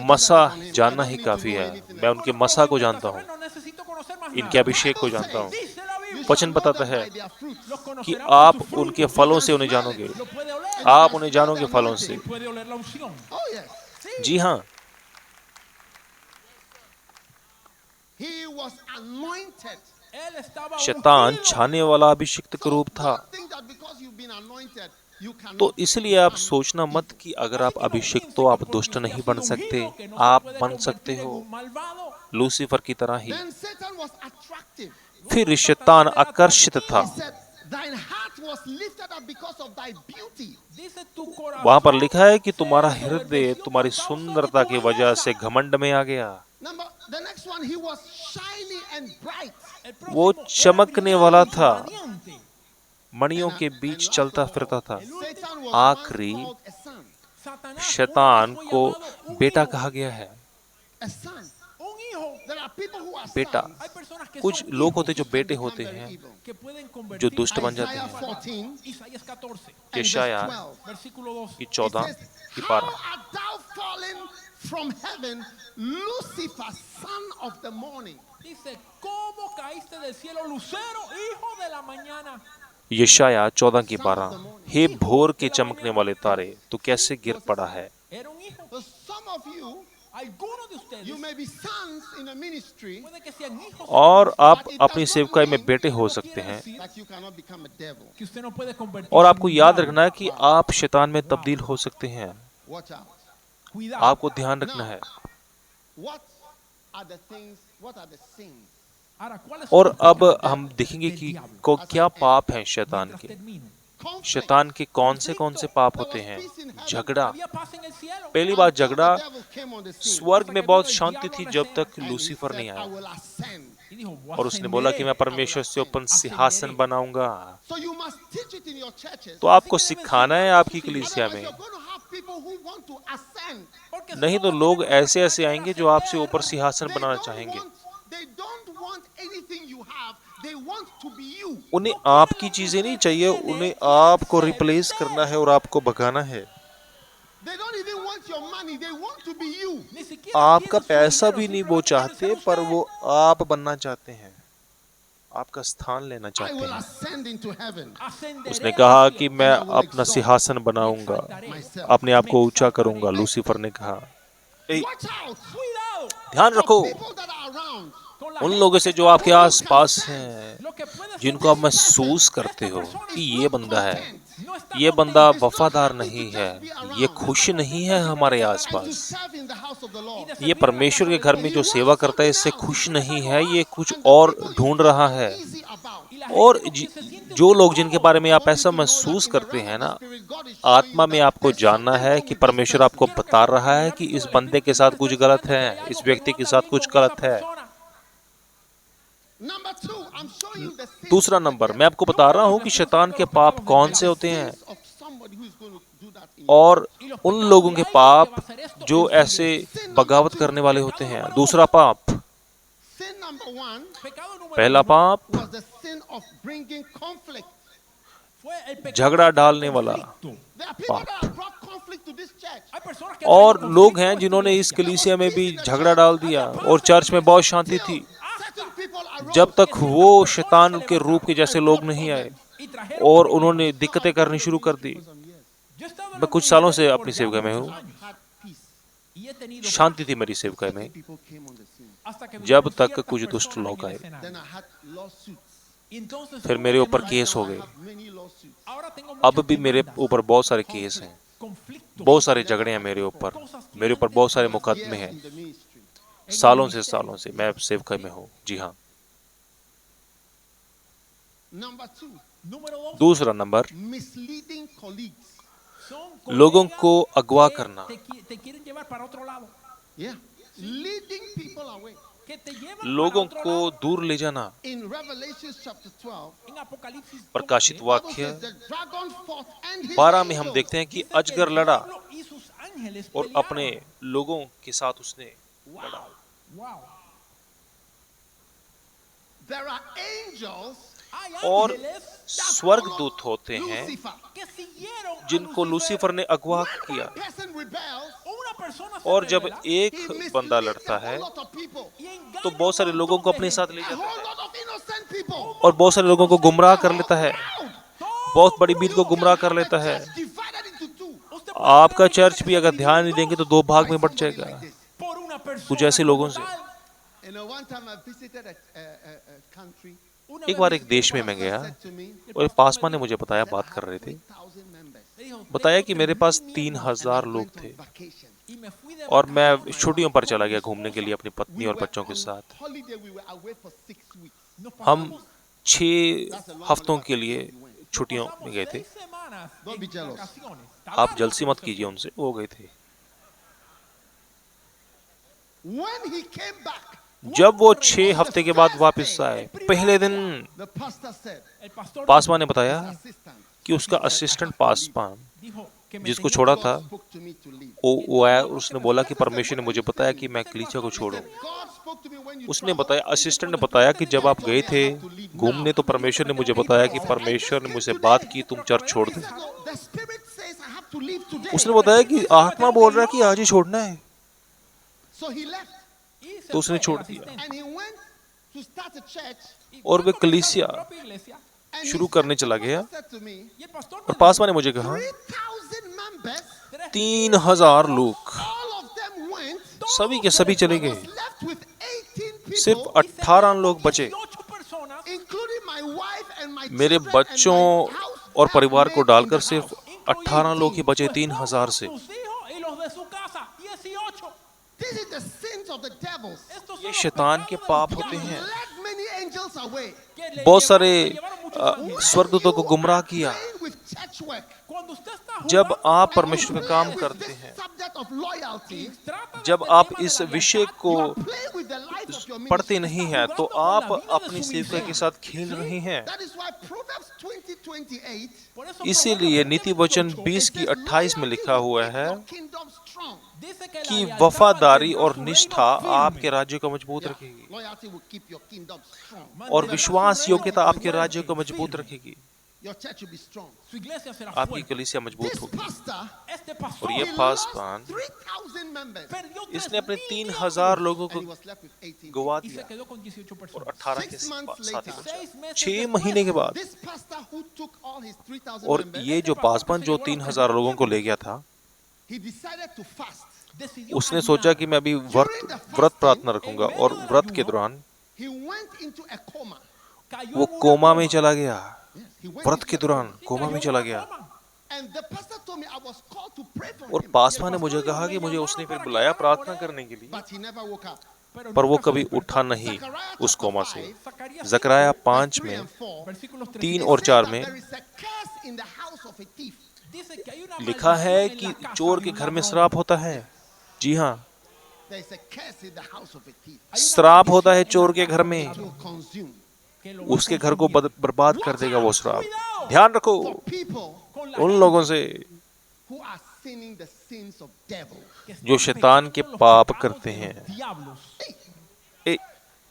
मसा जानना ही काफी है। मैं उनके मसा को जानता हूँ, इनके अभिषेक को जानता हूँ। You वचन shall know बताता them है by their fruits. कि आप उनके फलों से उन्हें जानोगे। आप उन्हें जानोगे फलों से। Oh yes. जी हाँ, He was anointed. शैतान छाने वाला अभिषिक्त करूब था। Don't think that because you've been anointed, you cannot तो इसलिए आप सोचना मत कि अगर आप अभिषिक्त तो आप दुष्ट नहीं बन सकते। आप बन सकते हो लूसीफर की तरह ही। Then Satan was attractive. फिर शैतान आकर्षित था। He said, thine heart was lifted that because of thy beauty. Dice tu corazón. वहां पर लिखा है कि तुम्हारा se हृदय enverdeció तुम्हारी por causa de सुंदरता tu की वजह belleza. से घमंड में आ गया। The next one, he was shiny and bright. El वो próximo era चमकने brillante वाला y था, radiante. मणियों के And बीच last चलता of all, फिरता था। Satan was आखिरी once called a son. Satanás शैतान una vez fue को llamado un बेटा hijo. कहा गया है। A son. Un hijo. There are people who are बेटा। sons Hay personas que कुछ son लोग hijos होते जो who बेटे become होते very हैं evil. que pueden जो convertirse दुष्ट बन जाते Isaiah हैं। 14 Isaías 14, and verse यशायाह 12. versículo 12. की It 14 says, की how 12। art thou fallen from heaven, Lucifer, son of the morning? Dice, ¿cómo caíste del cielo, lucero, hijo de la mañana? यशायाह 14 की 12। हे भोर के चमकने वाले तारे, तू कैसे गिर पड़ा है। Era un hijo. So some of you, Algunos de ustedes you may be sons in a ministry, puede que sean hijos और आप but it अपनी does not सेवकाई में mean बेटे हो no सकते quiere हैं, decir that you cannot become a devil. que usted no puede convertirse और en आपको un याद diablo. रखना है कि आप शैतान में तब्दील हो सकते हैं। Watch out. Cuidado. आपको ध्यान रखना है। What are the things, what are the sins? Ahora, ¿cuáles और son los अब pecados हम देखेंगे del कि diablo? क्या पाप हैं शैतान Mientras के। termino. Conflict. शैतान के कौन से पाप होते हैं। झगड़ा। Había paz en el cielo. पहली बात Until झगड़ा the devil came on the scene. स्वर्ग में बहुत शांति थी जब तक And he लूसीफर said, नहीं I आया, will ascend. Y dijo, "Voy a और उसने बोला कि मैं ascender". परमेश्वर से ऊपर सिंहासन बनाऊंगा। So you must teach it in your churches. तो आपको सिखाना है आपकी कलीसिया Otherwise, में, you're going to have people who want to ascend. Porque si नहीं no, तो va a लोग tener personas ऐसे que ऐसे van a आएंगे querer जो आपसे ascender. ऊपर सिंहासन They बनाना don't चाहेंगे। want anything you have. They want to be you. उन्हें आपकी चीजें नहीं चाहिए, उन्हें आपको रिप्लेस करना है और आपको भगाना है। They don't even want your money. They want to be you. Ni siquiera आपका quieren su पैसा dinero, भी नहीं वो simplemente quieren चाहते, ser पर usted. वो आप बनना चाहते हैं, आपका स्थान लेना I चाहते will हैं। ascend into heaven. Ascenderé उसने al कहा cielo. कि मैं अपना सिंहासन बनाऊंगा, अपने आप को ऊंचा करूंगा। लूसीफर ने कहा। ए, Watch out. Cuidado ध्यान For रखो people that are around. con la उन gente लोगों से que जो está आपके alrededor. आसपास हैं, Lo que puede जिनको आप ser महसूस esta करते हो persona कि is ये not बंदा है, content. no está ये contenta, बंदा It's not वफादार happy to नहीं just है, be ये around. खुश नहीं है हमारे And to आसपास, serve in the house of the Lord. y de ये servir en la परमेश्वर casa के de घर Dios. में He जो wants सेवा करता है something इससे else. खुश नहीं है, ये कुछ And the और people you ढूंढ feel रहा है। easy about. Y la और gente con quien se siente जो usted लोग जिनके cómodo. बारे में I आप want you ऐसा to know that महसूस in the करते realm हैं of ना, the Spirit, God is showing आत्मा you में that आपको there's जानना something है wrong कि with this परमेश्वर person. आपको Quiero que बता sepa रहा que है el कि ámbito इस del बंदे के Espíritu साथ me कुछ está गलत enseñando que है, hay algo इस que व्यक्ति no के anda साथ bien कुछ con esa गलत है। persona. Number two, I'm showing you the sins दूसरा of the नंबर, devil. मैं आपको बता रहा हूँ कि शैतान के पाप कौन से होते हैं, Sins of somebody who is going to do that in your और Y los उन pecados लोगों de के alguien que va a पाप hacer esto जो en su ऐसे iglesia. बगावत करने वाले होते हैं। दूसरा पाप, Sin number one Pecado número पहला uno पाप was the sin of bringing conflict. fue el pecado झगड़ा del डालने वाला। conflicto. There are people that have brought conflict to this church. Hay personas que और traen लोग conflicto हैं a esta जिन्होंने इस iglesia. कलीसिया में भी झगड़ा डाल दिया और चर्च में बहुत शांति थी, Certain people arose जब तक que वो ciertas शैतान personas se के रूप के जैसे and लोग brought नहीं आए problems. y trajeron और problemas. उन्होंने दिक्कतें करनी शुरू कर दी। Yo estaba en मैं el कुछ सालों से ministerio por अपनी ya सेवकाई में muchos हूँ, años. Had peace. Y he tenido शांति थी मेरी सेवकाई में, People came on the scene. hasta que जब vinieron तक ciertas कुछ दुष्ट personas लोग en el आए। escenario. Then I had lawsuits. Y entonces फिर tuve मेरे ऊपर demandas. केस हो Now I गए। have many lawsuits. Ahora tengo अब muchas भी मेरे demandas, ऊपर बहुत सारे केस हैं, conflictos, बहुत सारे झगड़े हैं मेरे ऊपर, मेरे ऊपर बहुत सारे मुकदमे Years हैं। in the ministry. सालों से मैं सेवकाई में हूँ। जी हाँ। Number two, Número dos, दूसरा नंबर, misleading colleagues. son लोगों colegas को अगवा que करना, te quieren llevar para otro lado, Yeah. Leading people away. que te llevan लोगों para otro को lado. दूर ले जाना। In Revelation chapter 12, En Apocalipsis प्रकाशित 12, Bible वाक्य says the dragon fought and his 12 में हम angels. देखते हैं कि dice que अजगर el लड़ा diablo y sus ángeles और pelearon. अपने लोगों के साथ उसने लड़ा। Wow. There are angels Hay और ángeles that स्वर्गदूत followed होते हैं Lucifer. que siguieron a जिनको लूसीफर ने अगवा When किया, one person rebels, una persona se और जब rebela he एक misleads बंदा a लड़ता है whole lot of people. y engaña तो बहुत सारे un लोगों को montón de अपने साथ gente. ले A जाता whole है lot of innocent people. और बहुत सारे लोगों को गुमराह कर लेता है, Crowd. बहुत बड़ी भीड़ You को can गुमराह have कर a लेता है। church divided into two. Usted puede आपका tener una चर्च iglesia भी que अगर se ध्यान नहीं divide देंगे en तो dos दो भाग By में बट somebody जाएगा, like this. por una persona कुछ ऐसे como लोगों से। tal. One time I visited a country. Una एक vez बार एक visité देश में un मैं país, गया Said to me, और पासवान ने मुझे बताया, that I बात कर had रहे थे, 3,000 members. me dijo, बताया "Tengo कि मेरे पास 3,000 3000 And I लोग went थे on vacation. y me fui de और मैं vacaciones छुट्टियों पर con चला mi गया esposa. घूमने के लिए अपनी पत्नी We और were बच्चों के on साथ। holiday. We were away for 6 weeks. Nos हम pasamos 6 हफ्तों के लिए छुट्टियों में गए थे। 6 semanas Don't be en jealous. vacaciones. आप जलसी मत कीजिए उनसे, वो गए थे। When he came back, जब वो 6 हफ्ते के बाद वापस आए, पहले दिन the pastor said, El pastor Paswan ने बताया his assistant, कि उसका assistant Paswan dijo que me जिसको tenía छोड़ा que- था, God spoke to me to leave. वो आया और उसने बोला कि परमेश्वर ने मुझे बताया कि मैं कलीसिया को छोड़ूं। God spoke to me when you उसने traveled. बताया, असिस्टेंट ने बताया कि जब आप गए थे घूमने तो परमेश्वर ने मुझे बताया कि परमेश्वर ने मुझसे बात की, तुम चर्च छोड़ He दो। said, "No, the spirit says I have to leave today." उसने बताया कि आत्मा बोल रहा है कि आज ही छोड़ना है, So he left Y se तो उसने fue छोड़ el दिया। asistente. and he went to start a church. Y और fue वे a comenzar कलीसिया su propia iglesia. And शुरू he करने said, चला the गया। pastor said to me, Y el pastor और me पासवान ने मुझे कहा 3,000 members, 3,000 लोग, all of them went. सभी के सभी चले I गए, was left with 18 सिर्फ people, 18 लोग बचे, 18 personas, including my wife and my मेरे children and बच्चों my house और परिवार को helpmate in डालकर the सिर्फ house. 18 लोग ही बचे su 3,000 esposo, से। sus hijos y los de su casa, 18. This is the sins of the devils. Estos son ये los शैतान pecados के del पाप diablo, होते He हैं। led many angels away. que le बहुत llevaron- सारे le llevaron muchos ángeles. स्वर्गदूतों को You गुमराह are किया। playing with church work. Cuando usted está जब jugando आप con परमेश्वर And का you काम play with करते this हैं, subject of loyalty. y trata de जब este आप tema de इस la विषय lealtad, को You are playing with the life of your पढ़ते ministry. नहीं हैं, तो आप अपनी सेविका के साथ खेल रहे हैं। That is why Proverbs 20:28 por eso इसीलिए Proverbios नीति वचन 20:28 20 की 28 में लिखा हुआ है dice que la कि lealtad वफादारी mantendrá और su निष्ठा reino firme. आपके राज्य को मजबूत रखेगी, Loyalty will keep your kingdom strong. और Mantendrá विश्वास su reino योग्यता आपके fuerte, राज्य को मजबूत firme. रखेगी, Your church will be strong. Su iglesia será आपकी fuerte. कलीसिया मजबूत This होगी। pastor, Este pastor और ये he Paswan lost 3,000 members perdió इसने अपने 3,000 3,000 लोगों and को he was left with 18. गवा y se दिया quedó con 18 और personas. 18 के 6 months साथ ही later, बचा। 6 meses 6 después, महीने के बाद, This pastor who took all his 3,000 और members, ये जो पासवान जो 3,000 लोगों को ले गया था, he decided to fast. decidió उसने ayunar. सोचा कि मैं अभी व्रत प्रार्थना रखूंगा, और व्रत के दौरान He went into a coma. Cayó वो en una कोमा coma. में चला गया। Yes, he went व्रत into के a दौरान coma. Sí, कोमा cayó में en चला una गया। coma. And the pastor told me I was called to pray for और him, पासवान ने मुझे कहा कि मुझे उसने फिर बुलाया प्रार्थना करने के लिए, but he never woke up. Pero पर वो nunca se कभी despertó. उठा नहीं Zechariah उस chapter कोमा से। 5, Zacarías जकराया 5, 5 3 में and 4, versículos 3 3 y और 4 that में there is a curse in the house of a thief. dice que hay una लिखा है maldición en कि la casa चोर de के un घर में ladrón. श्राप होता है। जी हाँ, There is a curse in the house of a thief. Hay una श्राप होता है maldición चोर en के la घर casa में, del It will ladrón, consume. que lo va a उसके घर को consumir. बर्बाद कर देगा वो श्राप। ध्यान रखो For people Con la उन gente लोगों से who are sinning the sins of devil. que están जो शैतान के pecando los पाप pecados करते de los हैं। diablos. A,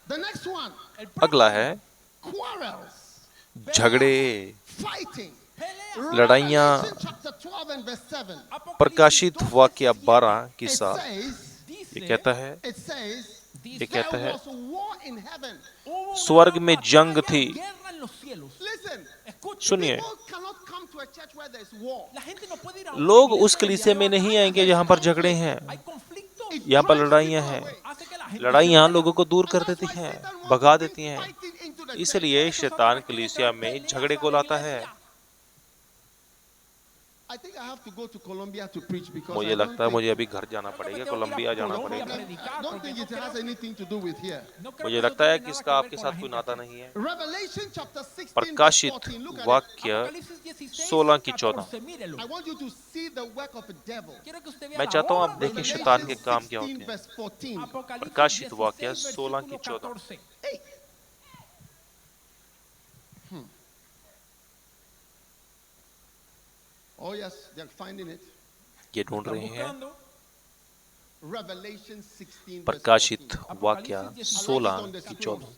The next one, El अगला है quarrels, झगड़े, fighting. pelea. लड़ाइयाँ। Revelation chapter 12 and verse 7. प्रकाशित वाक्य 12 की It साथ says, ये Dice, कहता है, it says, ये there कहता है, was war in heaven. hubo una स्वर्ग gran में जंग batalla, थी। guerra en los cielos. Listen, Escuchen, सुनिए, people cannot come to a church where there is war. la gente no puede ir a लोग una उस iglesia कलीसिया donde में hay नहीं batalla, आएंगे जहाँ पर झगड़े हैं। hay conflictos, It यहाँ पर drives लड़ाइयाँ people हैं। away. hace que la gente लड़ाइयाँ se लोगों को दूर And कर that's देती why हैं, Satan wants भगा to bring देती हैं। fighting into the church. इसलिए शैतान कलीसिया में झगड़े को लाता है। I think I have to go to Colombia to preach because मुझे I don't लगता है think, मुझे अभी घर जाना पड़ेगा, कोलंबिया जाना पड़ेगा। I don't think it has anything to do with here. मुझे लगता है कि इसका आपके साथ कोई नाता नहीं है। Revelation chapter 16 verse प्रकाशित 14. Look at it. वाक्य 16 की 14। I want you to see the work of the devil. मैं चाहता हूँ आप देखें शैतान के काम क्या होते हैं। verse 14. प्रकाशित वाक्य 16 की 14। Hey. Oh yes, they're finding it. ये ढूंढ रहे हैं। Revelation 16 verse प्रकाशित 14. वाक्य 16 की 14।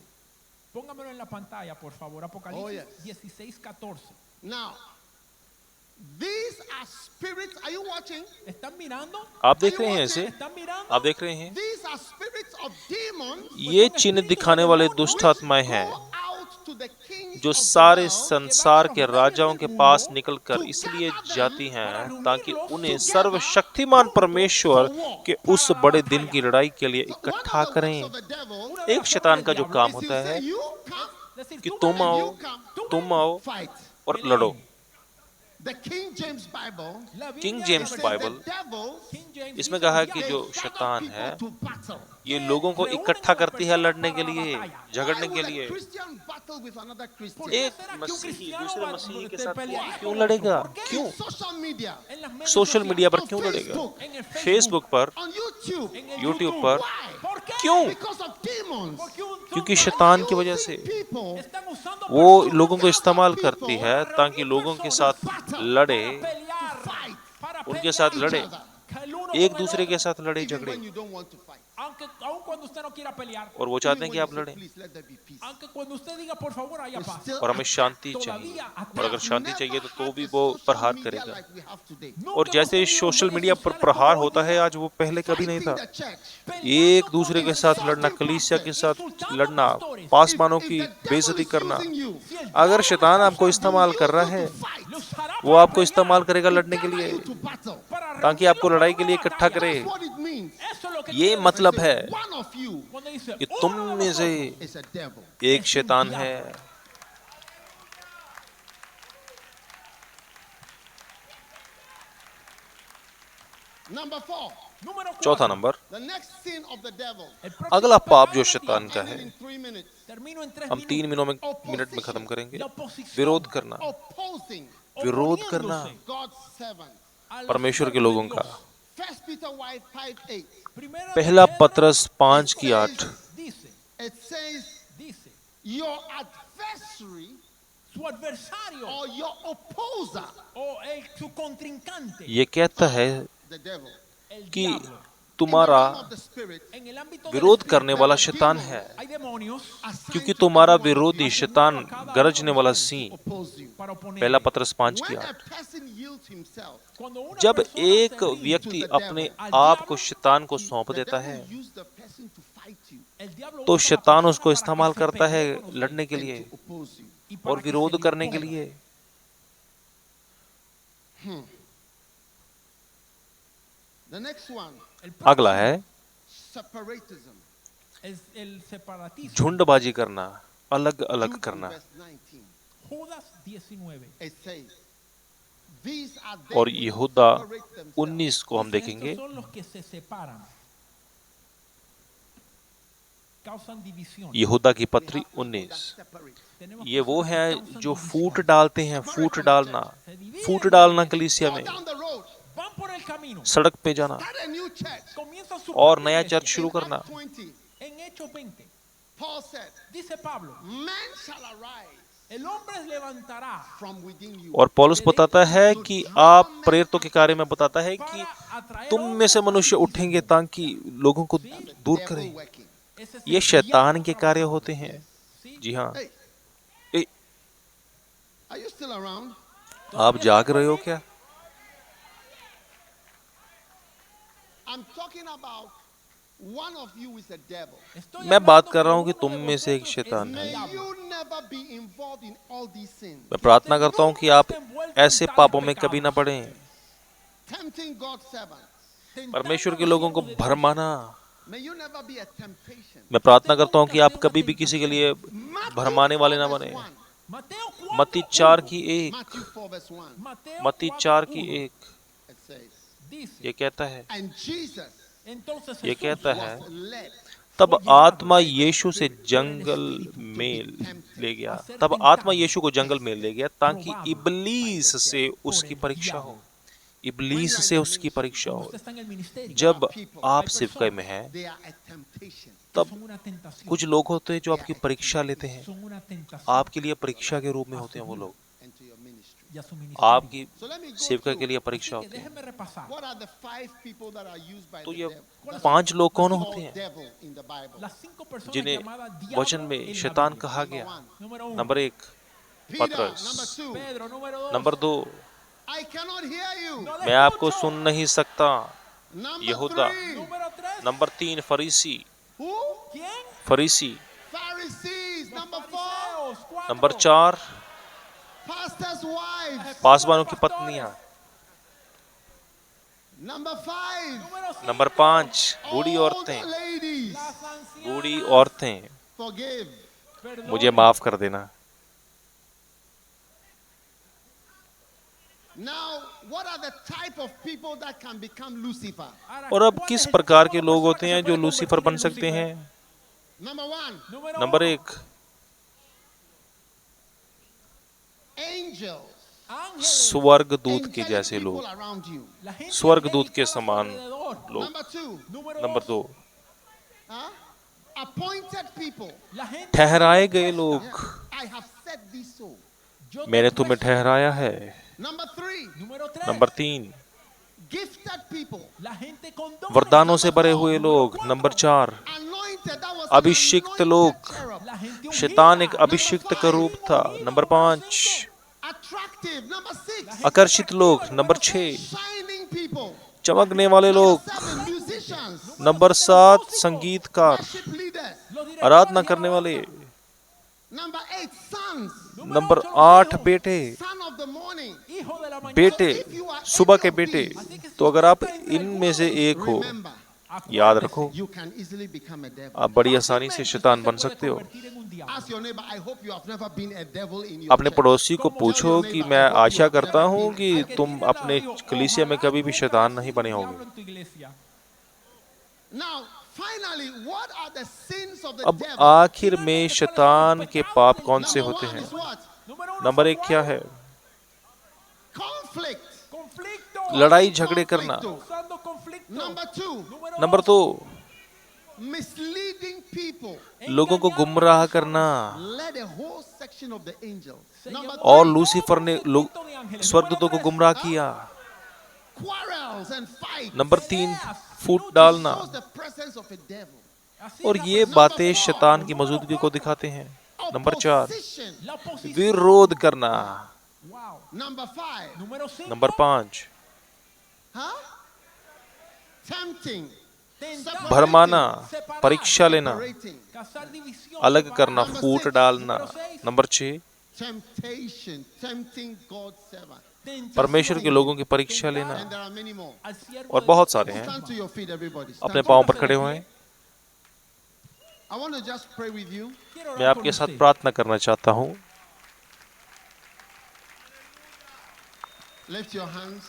Póngamelo en la pantalla, por favor. Apocalipsis Oh, yes. 16:14. Now, these are spirits. Are you watching? ¿Están mirando? आप देख रहे हैं इसे? ¿Están mirando? आप देख रहे हैं? These are spirits of demons ये चिन्ह दिखाने वाले दुष्ट आत्माएं हैं go out to the kings जो of the सारे world संसार के राजाओं के पास निकलकर इसलिए जाती हैं ताकि उन्हें सर्वशक्तिमान परमेश्वर के उस बड़े दिन की लड़ाई के लिए So one इकट्ठा of the करें। works of the devil एक शैतान का जो काम is होता you say, है you come Es decir, कि tú तुम ven, आओ, you come, तुम आओ fight. और लड़ो। The King James Bible, La King Biblia, James la says versión Bible, the devils, King James इसमें dice कहा है los कि diablos जो gather शैतान people है to battle. ये que लोगों को reúnen इकट्ठा a las करती है personas लड़ने के para la लिए, batalla. Why झगड़ने के would a लिए। Christian battle with another ¿Por Christian? qué एक será que un मसीही cristiano दूसरे मसीही के te साथ pelearía क्यों con otro? लड़ेगा? ¿Por qué? क्यों? In social media, En las redes social media sociales, पर on क्यों लड़ेगा? Facebook, en el फेसबुक पर, on YouTube. en el YouTube YouTube. पर। Why? ¿Por qué? क्यों? Because of demons. Porque क्योंकि son शैतान की Using वजह से people están usando वो personas लोगों को इस्तेमाल people करती है ताकि लोगों के साथ लड़े, para pelear, fight para उनके साथ each लड़े, other, que el uno एक con el दूसरे के otro. साथ लड़े even झगड़े, when you don't want to fight. Aun cuando usted no quiera pelear, और वो Even चाहते हैं when कि you आप say, लड़ें, please let there be peace. aunque cuando usted diga por favor haya It's paz, still और हमें शांति todavía चाहिए, ataca. और अगर शांति Never चाहिए तो had भी the वो social प्रहार media करेगा। like we have today. Nunca और hemos जैसे tenido सोशल redes मीडिया पर sociales प्रहार como hoy होता है día, आज, वो पहले कभी नहीं Fighting था। the church. peleando एक दूसरे con के el साथ Señor, लड़ना, कलीसिया के साथ insultando लड़ना, pastores. पासवानों If की the devil बेइज्जती is करना। using you, Si el अगर diablo शैतान está आपको usando, इस्तेमाल कर रहा है, to fight, lo usará वो para आपको इस्तेमाल pelear, करेगा to लड़ने के gather लिए, you to battle. para ताकि reunirlos आपको para लड़ाई una के लिए इकट्ठा batalla. करे। That's what it means. Eso es lo que ये quiere मतलब Say, है one of you decir. Cuando dice कि uno तुम de में से vosotros is a devil. एक शैतान है। Number 4. Número चौथा 4. Number, The next sin of the devil. El próximo अगला पाप pecado जो del शैतान diablo. का End है, it in 3 minutes. Termino en 3 हम 3 minutos. मिनट में खत्म करेंगे। La oposición. विरोध करना, Opposing विरोध करना oponiéndose God's servant. a los परमेश्वर के siervos de लोगों का। Dios. 1 Peter 5:8. Primera de पहला Pedro पत्रस 5:8, It says, dice, your adversary su adversario or your opposer, o su contrincante, ये कहता है the devil, el कि diablo. तुम्हारा in the realm of the spirit, En el ámbito del विरोध espíritu, करने वाला शैतान है, hay demonios assigned क्योंकि to तुम्हारा every one of विरोधी you शैतान गरजने वाला Singh oppose you. para oponer. पहला पत्रस When 5:8। a person yields himself, Cuando una जब persona एक se rinde, व्यक्ति to the अपने devil, आप को शैतान को he- सौंप the देता devil है, use the person to fight you el diablo तो usa la शैतान persona उसको para que इस्तेमाल se करता है pelee con usted लड़ने के and लिए to oppose you. y para और que se विरोध le करने के imponga. लिए। The next one, El अगला próximo है separatism. es el separatismo. झुंडबाजी करना, अलग अलग Jude करना। verse 19. Judas 19. It says, these are they और who यहूदा separate themselves. 19 को हम Dice, देखेंगे। estos son los que se separan. Causan división. यहूदा की We पत्री have people that 19। separate. Tenemos ये वो personas que हैं causan जो división. फूट डालते हैं, फूट डालना, Se dividen. फूट डालना कलीसिया Go में, down the road, Van por el camino. सड़क पे जाना start a new church. Comienza su और propia नया iglesia. चर्च शुरू In करना। Acts 20, En Hechos 20, Paul said, dice Pablo, man shall arise el hombre levantará from within you. और पौलुस बताता है कि आप प्रेरितों के कार्य में बताता है कि para atraer तुम में से hombres मनुष्य a sí उठेंगे ताकि लोगों को दूर Devil करें। working. Ese es ये el शैतान diablo के कार्य trabajando. होते हैं। Sí. जी हाँ। Hey, A, are you still around? आप जाग रहे हो क्या? I'm talking about one of you is a devil. Estoy मैं बात hablando कर रहा que हूँ कि uno तुम de में से एक vosotros शैतान es है। May diablo. you never be involved in all these sins. मैं प्रार्थना करता हूँ कि आप ऐसे पापों में कभी ना पड़ें। Tempting God's servants. परमेश्वर के लोगों को भरमाना। May you never be a temptation. मैं प्रार्थना करता हूँ कि आप कभी भी किसी के लिए भरमाने वाले ना बने। Mateo 4, मत्ती 4 की 1, Matthew 4 verse 1. Mateo मत्ती 4, 4 की 1 It says, dice, ये कहता है, and Jesus entonces ये Jesús कहता है, was led तब आत्मा यीशु से जंगल में ले गया, तब आत्मा यीशु को जंगल में ले गया ताकि इबलीस से उसकी परीक्षा हो, इबलीस से उसकी परीक्षा हो। usted está en el ministerio, जब आप सेवकाई में हैं, they are a temptation. तब son una tentación, कुछ लोग होते हैं जो आपकी परीक्षा लेते हैं, son una tentación आपके लिए परीक्षा के रूप में होते हैं वो लोग, Into your ministry. y a su ministerio. आपकी So let me go सेवकाई के through. लिए परीक्षा Así que होती है। déjeme repasar What are the 5 people that are used by तो the ये devil? 5 लोग कौन Called होते हैं devil in the Bible. las 5 personas जिन्हें llamadas diablo वचन में en la शैतान Biblia. कहा Number गया? 1. Número 1, नंबर 1 Peter, पतरस, number 2. Pedro. Número 2, number 2 I cannot hear you. no le मैं आपको escucho. सुन नहीं सकता, Number यहूदा। 3. Número 3, नंबर 3 फरीसी, Who? ¿quién? फरीसी, Pharisees. Los Number 4. fariseos. 4, number 4 Pastors' wives. पासवानों की पत्नियां, Number 5. Número 5, नंबर 5 बूढ़ी All औरतें, the ladies. las ancianas. बूढ़ी औरतें, Forgive. Perdone. मुझे माफ कर देना। Now, what are the type of people that can become Lucifer? और अब किस प्रकार के लोग होते हैं जो लूसीफर बन सकते हैं? Number one, number 1, angels. स्वर्गदूत के Angelic जैसे people लोग, around you. स्वर्गदूत के समान लोग। Number two, number 2, appointed people. ठहराए गए लोग। I have said this so. मैंने तुम्हें ठहराया है। Number three, number 3, gifted people. वरदानों से भरे हुए लोग। नंबर 4, Anointed, that was अभिषिक्त an लोग। anointed cherub. शैतान एक अभिषिक्त का रूप था। Number 5, Attractive. Number six, आकर्षित लोग। Number 6, shining people. चमकने वाले Number लोग। seven, musicians. नंबर 7, संगीतकार, Worship leaders. आराधना करने वाले। Number eight, sons. नंबर 8, बेटे, Son of the morning. बेटे, सुबह के बेटे। तो अगर आप इनमें से एक हो, Remember, याद रखो, you can easily become a devil. आप बड़ी आसानी से शैतान बन सकते हो। Ask your neighbor, I hope you have never been a devil in your अपने church. पड़ोसी को पूछो कि मैं आशा करता हूँ कि तुम अपने कलीसिया में कभी भी शैतान नहीं बने होगे। Now, finally, what are the sins of the अब devil? आखिर में शैतान के पाप कौन से Number होते one हैं? is what? नंबर 1 क्या है? Conflict. लड़ाई झगड़े करना। Number two, number 2, misleading people. लोगों को गुमराह करना। Led a whole section of the angels. Number और three, लूसीफर ने स्वर्गदूतों को गुमराह किया। quarrels and fights. नंबर 3, फूट डालना। Shows the presence of a devil. और ये बातें शैतान की मौजूदगी को दिखाते हैं। Number 4, Opposition. विरोध करना। Number five, number 5, huh? Tempting. भरमाना, परीक्षा लेना, Separating. अलग करना, फूट डालना। Number 6, Temptation. Tempting God's servant. परमेश्वर के लोगों की परीक्षा लेना। And there are many more. और बहुत सारे हैं। Stand to your feet, everybody. Stand अपने to पांव your पर feet. खड़े हुए। I want to just pray with you. मैं आपके साथ प्रार्थना करना चाहता हूँ। Lift your hands.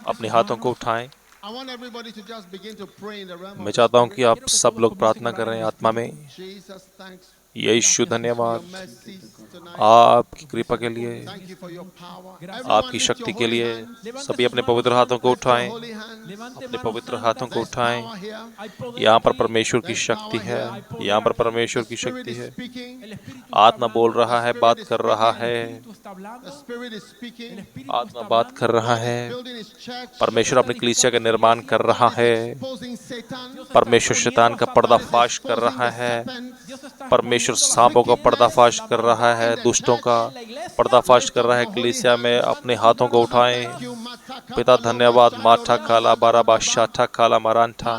अपने हाथों को उठाएं। I want everybody to just begin to pray in the realm of मैं the चाहता हूँ Spirit. कि आप सब लोग प्रार्थना कर रहे हैं आत्मा में। Jesus, thanks Yeshu for your धन्यवाद mercies tonight. आपकी कृपा के लिए, Thank you for your power. आपकी Everyone lift शक्ति your के holy लिए। hands. सभी अपने पवित्र हाथों को Lift your उठाएं। holy hands. अपने पवित्र हाथों को There's उठाएं। power here. यहाँ पर परमेश्वर की शक्ति है। यहाँ पर परमेश्वर की The Spirit शक्ति is है। speaking. आत्मा बोल रहा है, बात कर रहा है। The Spirit is speaking. आत्मा बात कर रहा है। Building His church. परमेश्वर अपनी कलीसिया का निर्माण कर रहा है। Exposing Satan. परमेश्वर शैतान का पर्दाफाश कर रहा है। परमेश्वर सांपों का पर्दाफाश कर रहा है, दुष्टों का पर्दाफाश कर रहा है। कलीसिया में अपने हाथों को उठाएं। पिता धन्यवाद। माठा काला बाराबा शाठा काला मारांठा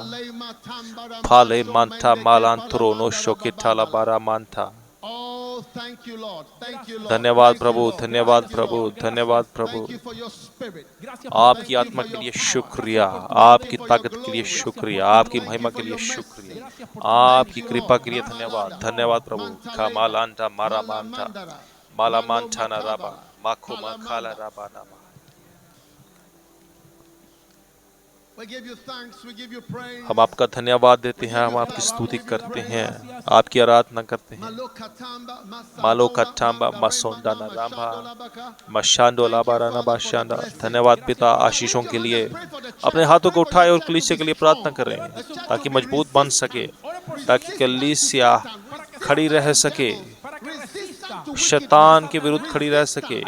फाले मांठा मालांतरो नो शोकिठाला बारा मांठा। Oh, thank you, Lord. Thank you, Lord. धन्यवाद Thank you, प्रभु, Lord. धन्यवाद Thank you, प्रभु, Lord. धन्यवाद प्रभु। Thank you for your spirit. आपकी आत्मा के लिए शुक्रिया, आपकी ताकत के लिए शुक्रिया, आपकी महिमा के लिए शुक्रिया, आपकी कृपा के लिए धन्यवाद। धन्यवाद प्रभु। खामालांटा मारा मांटा माला मांटा ना राबा माखो माखाला राबा नामा। We give you thanks. We give you praise. हम आपका धन्यवाद देते हैं, हम आपकी स्तुति करते हैं, आपकी आराधना करते हैं। मालो कट्टाम्बा मसोंडा ना राम्बा मशांडो लाबारा ना बाशांडा। धन्यवाद पिता आशीषों के लिए। अपने हाथों को उठाए और कलीसिया के लिए प्रार्थना करें ताकि मजबूत बन सके, ताकि कलीसिया खड़ी रह सके, शैतान के विरुद्ध खड़ी रह सके,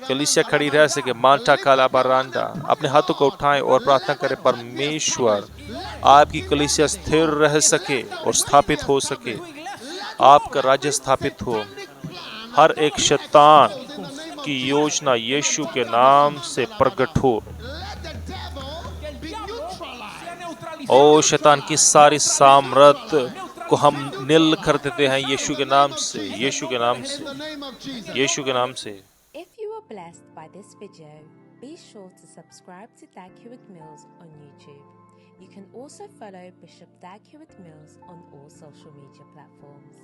कलीसिया खड़ी रह सके। मांटा काला बरांडा। अपने हाथों को उठाएं और प्रार्थना करें परमेश्वर आपकी कलीसिया स्थिर रह सके और स्थापित हो सके, आपका राज्य स्थापित हो। हर एक शैतान की योजना यीशु के नाम से प्रकट हो। ओ शैतान की सारी सामर्थ को हम नील कर देते हैं यीशु के नाम से, यीशु के नाम से, यीशु के नाम से। If you were blessed by this video, be sure to subscribe to Dag Hewitt Mills on YouTube. You can also follow Bishop Dag Hewitt Mills on all social media platforms.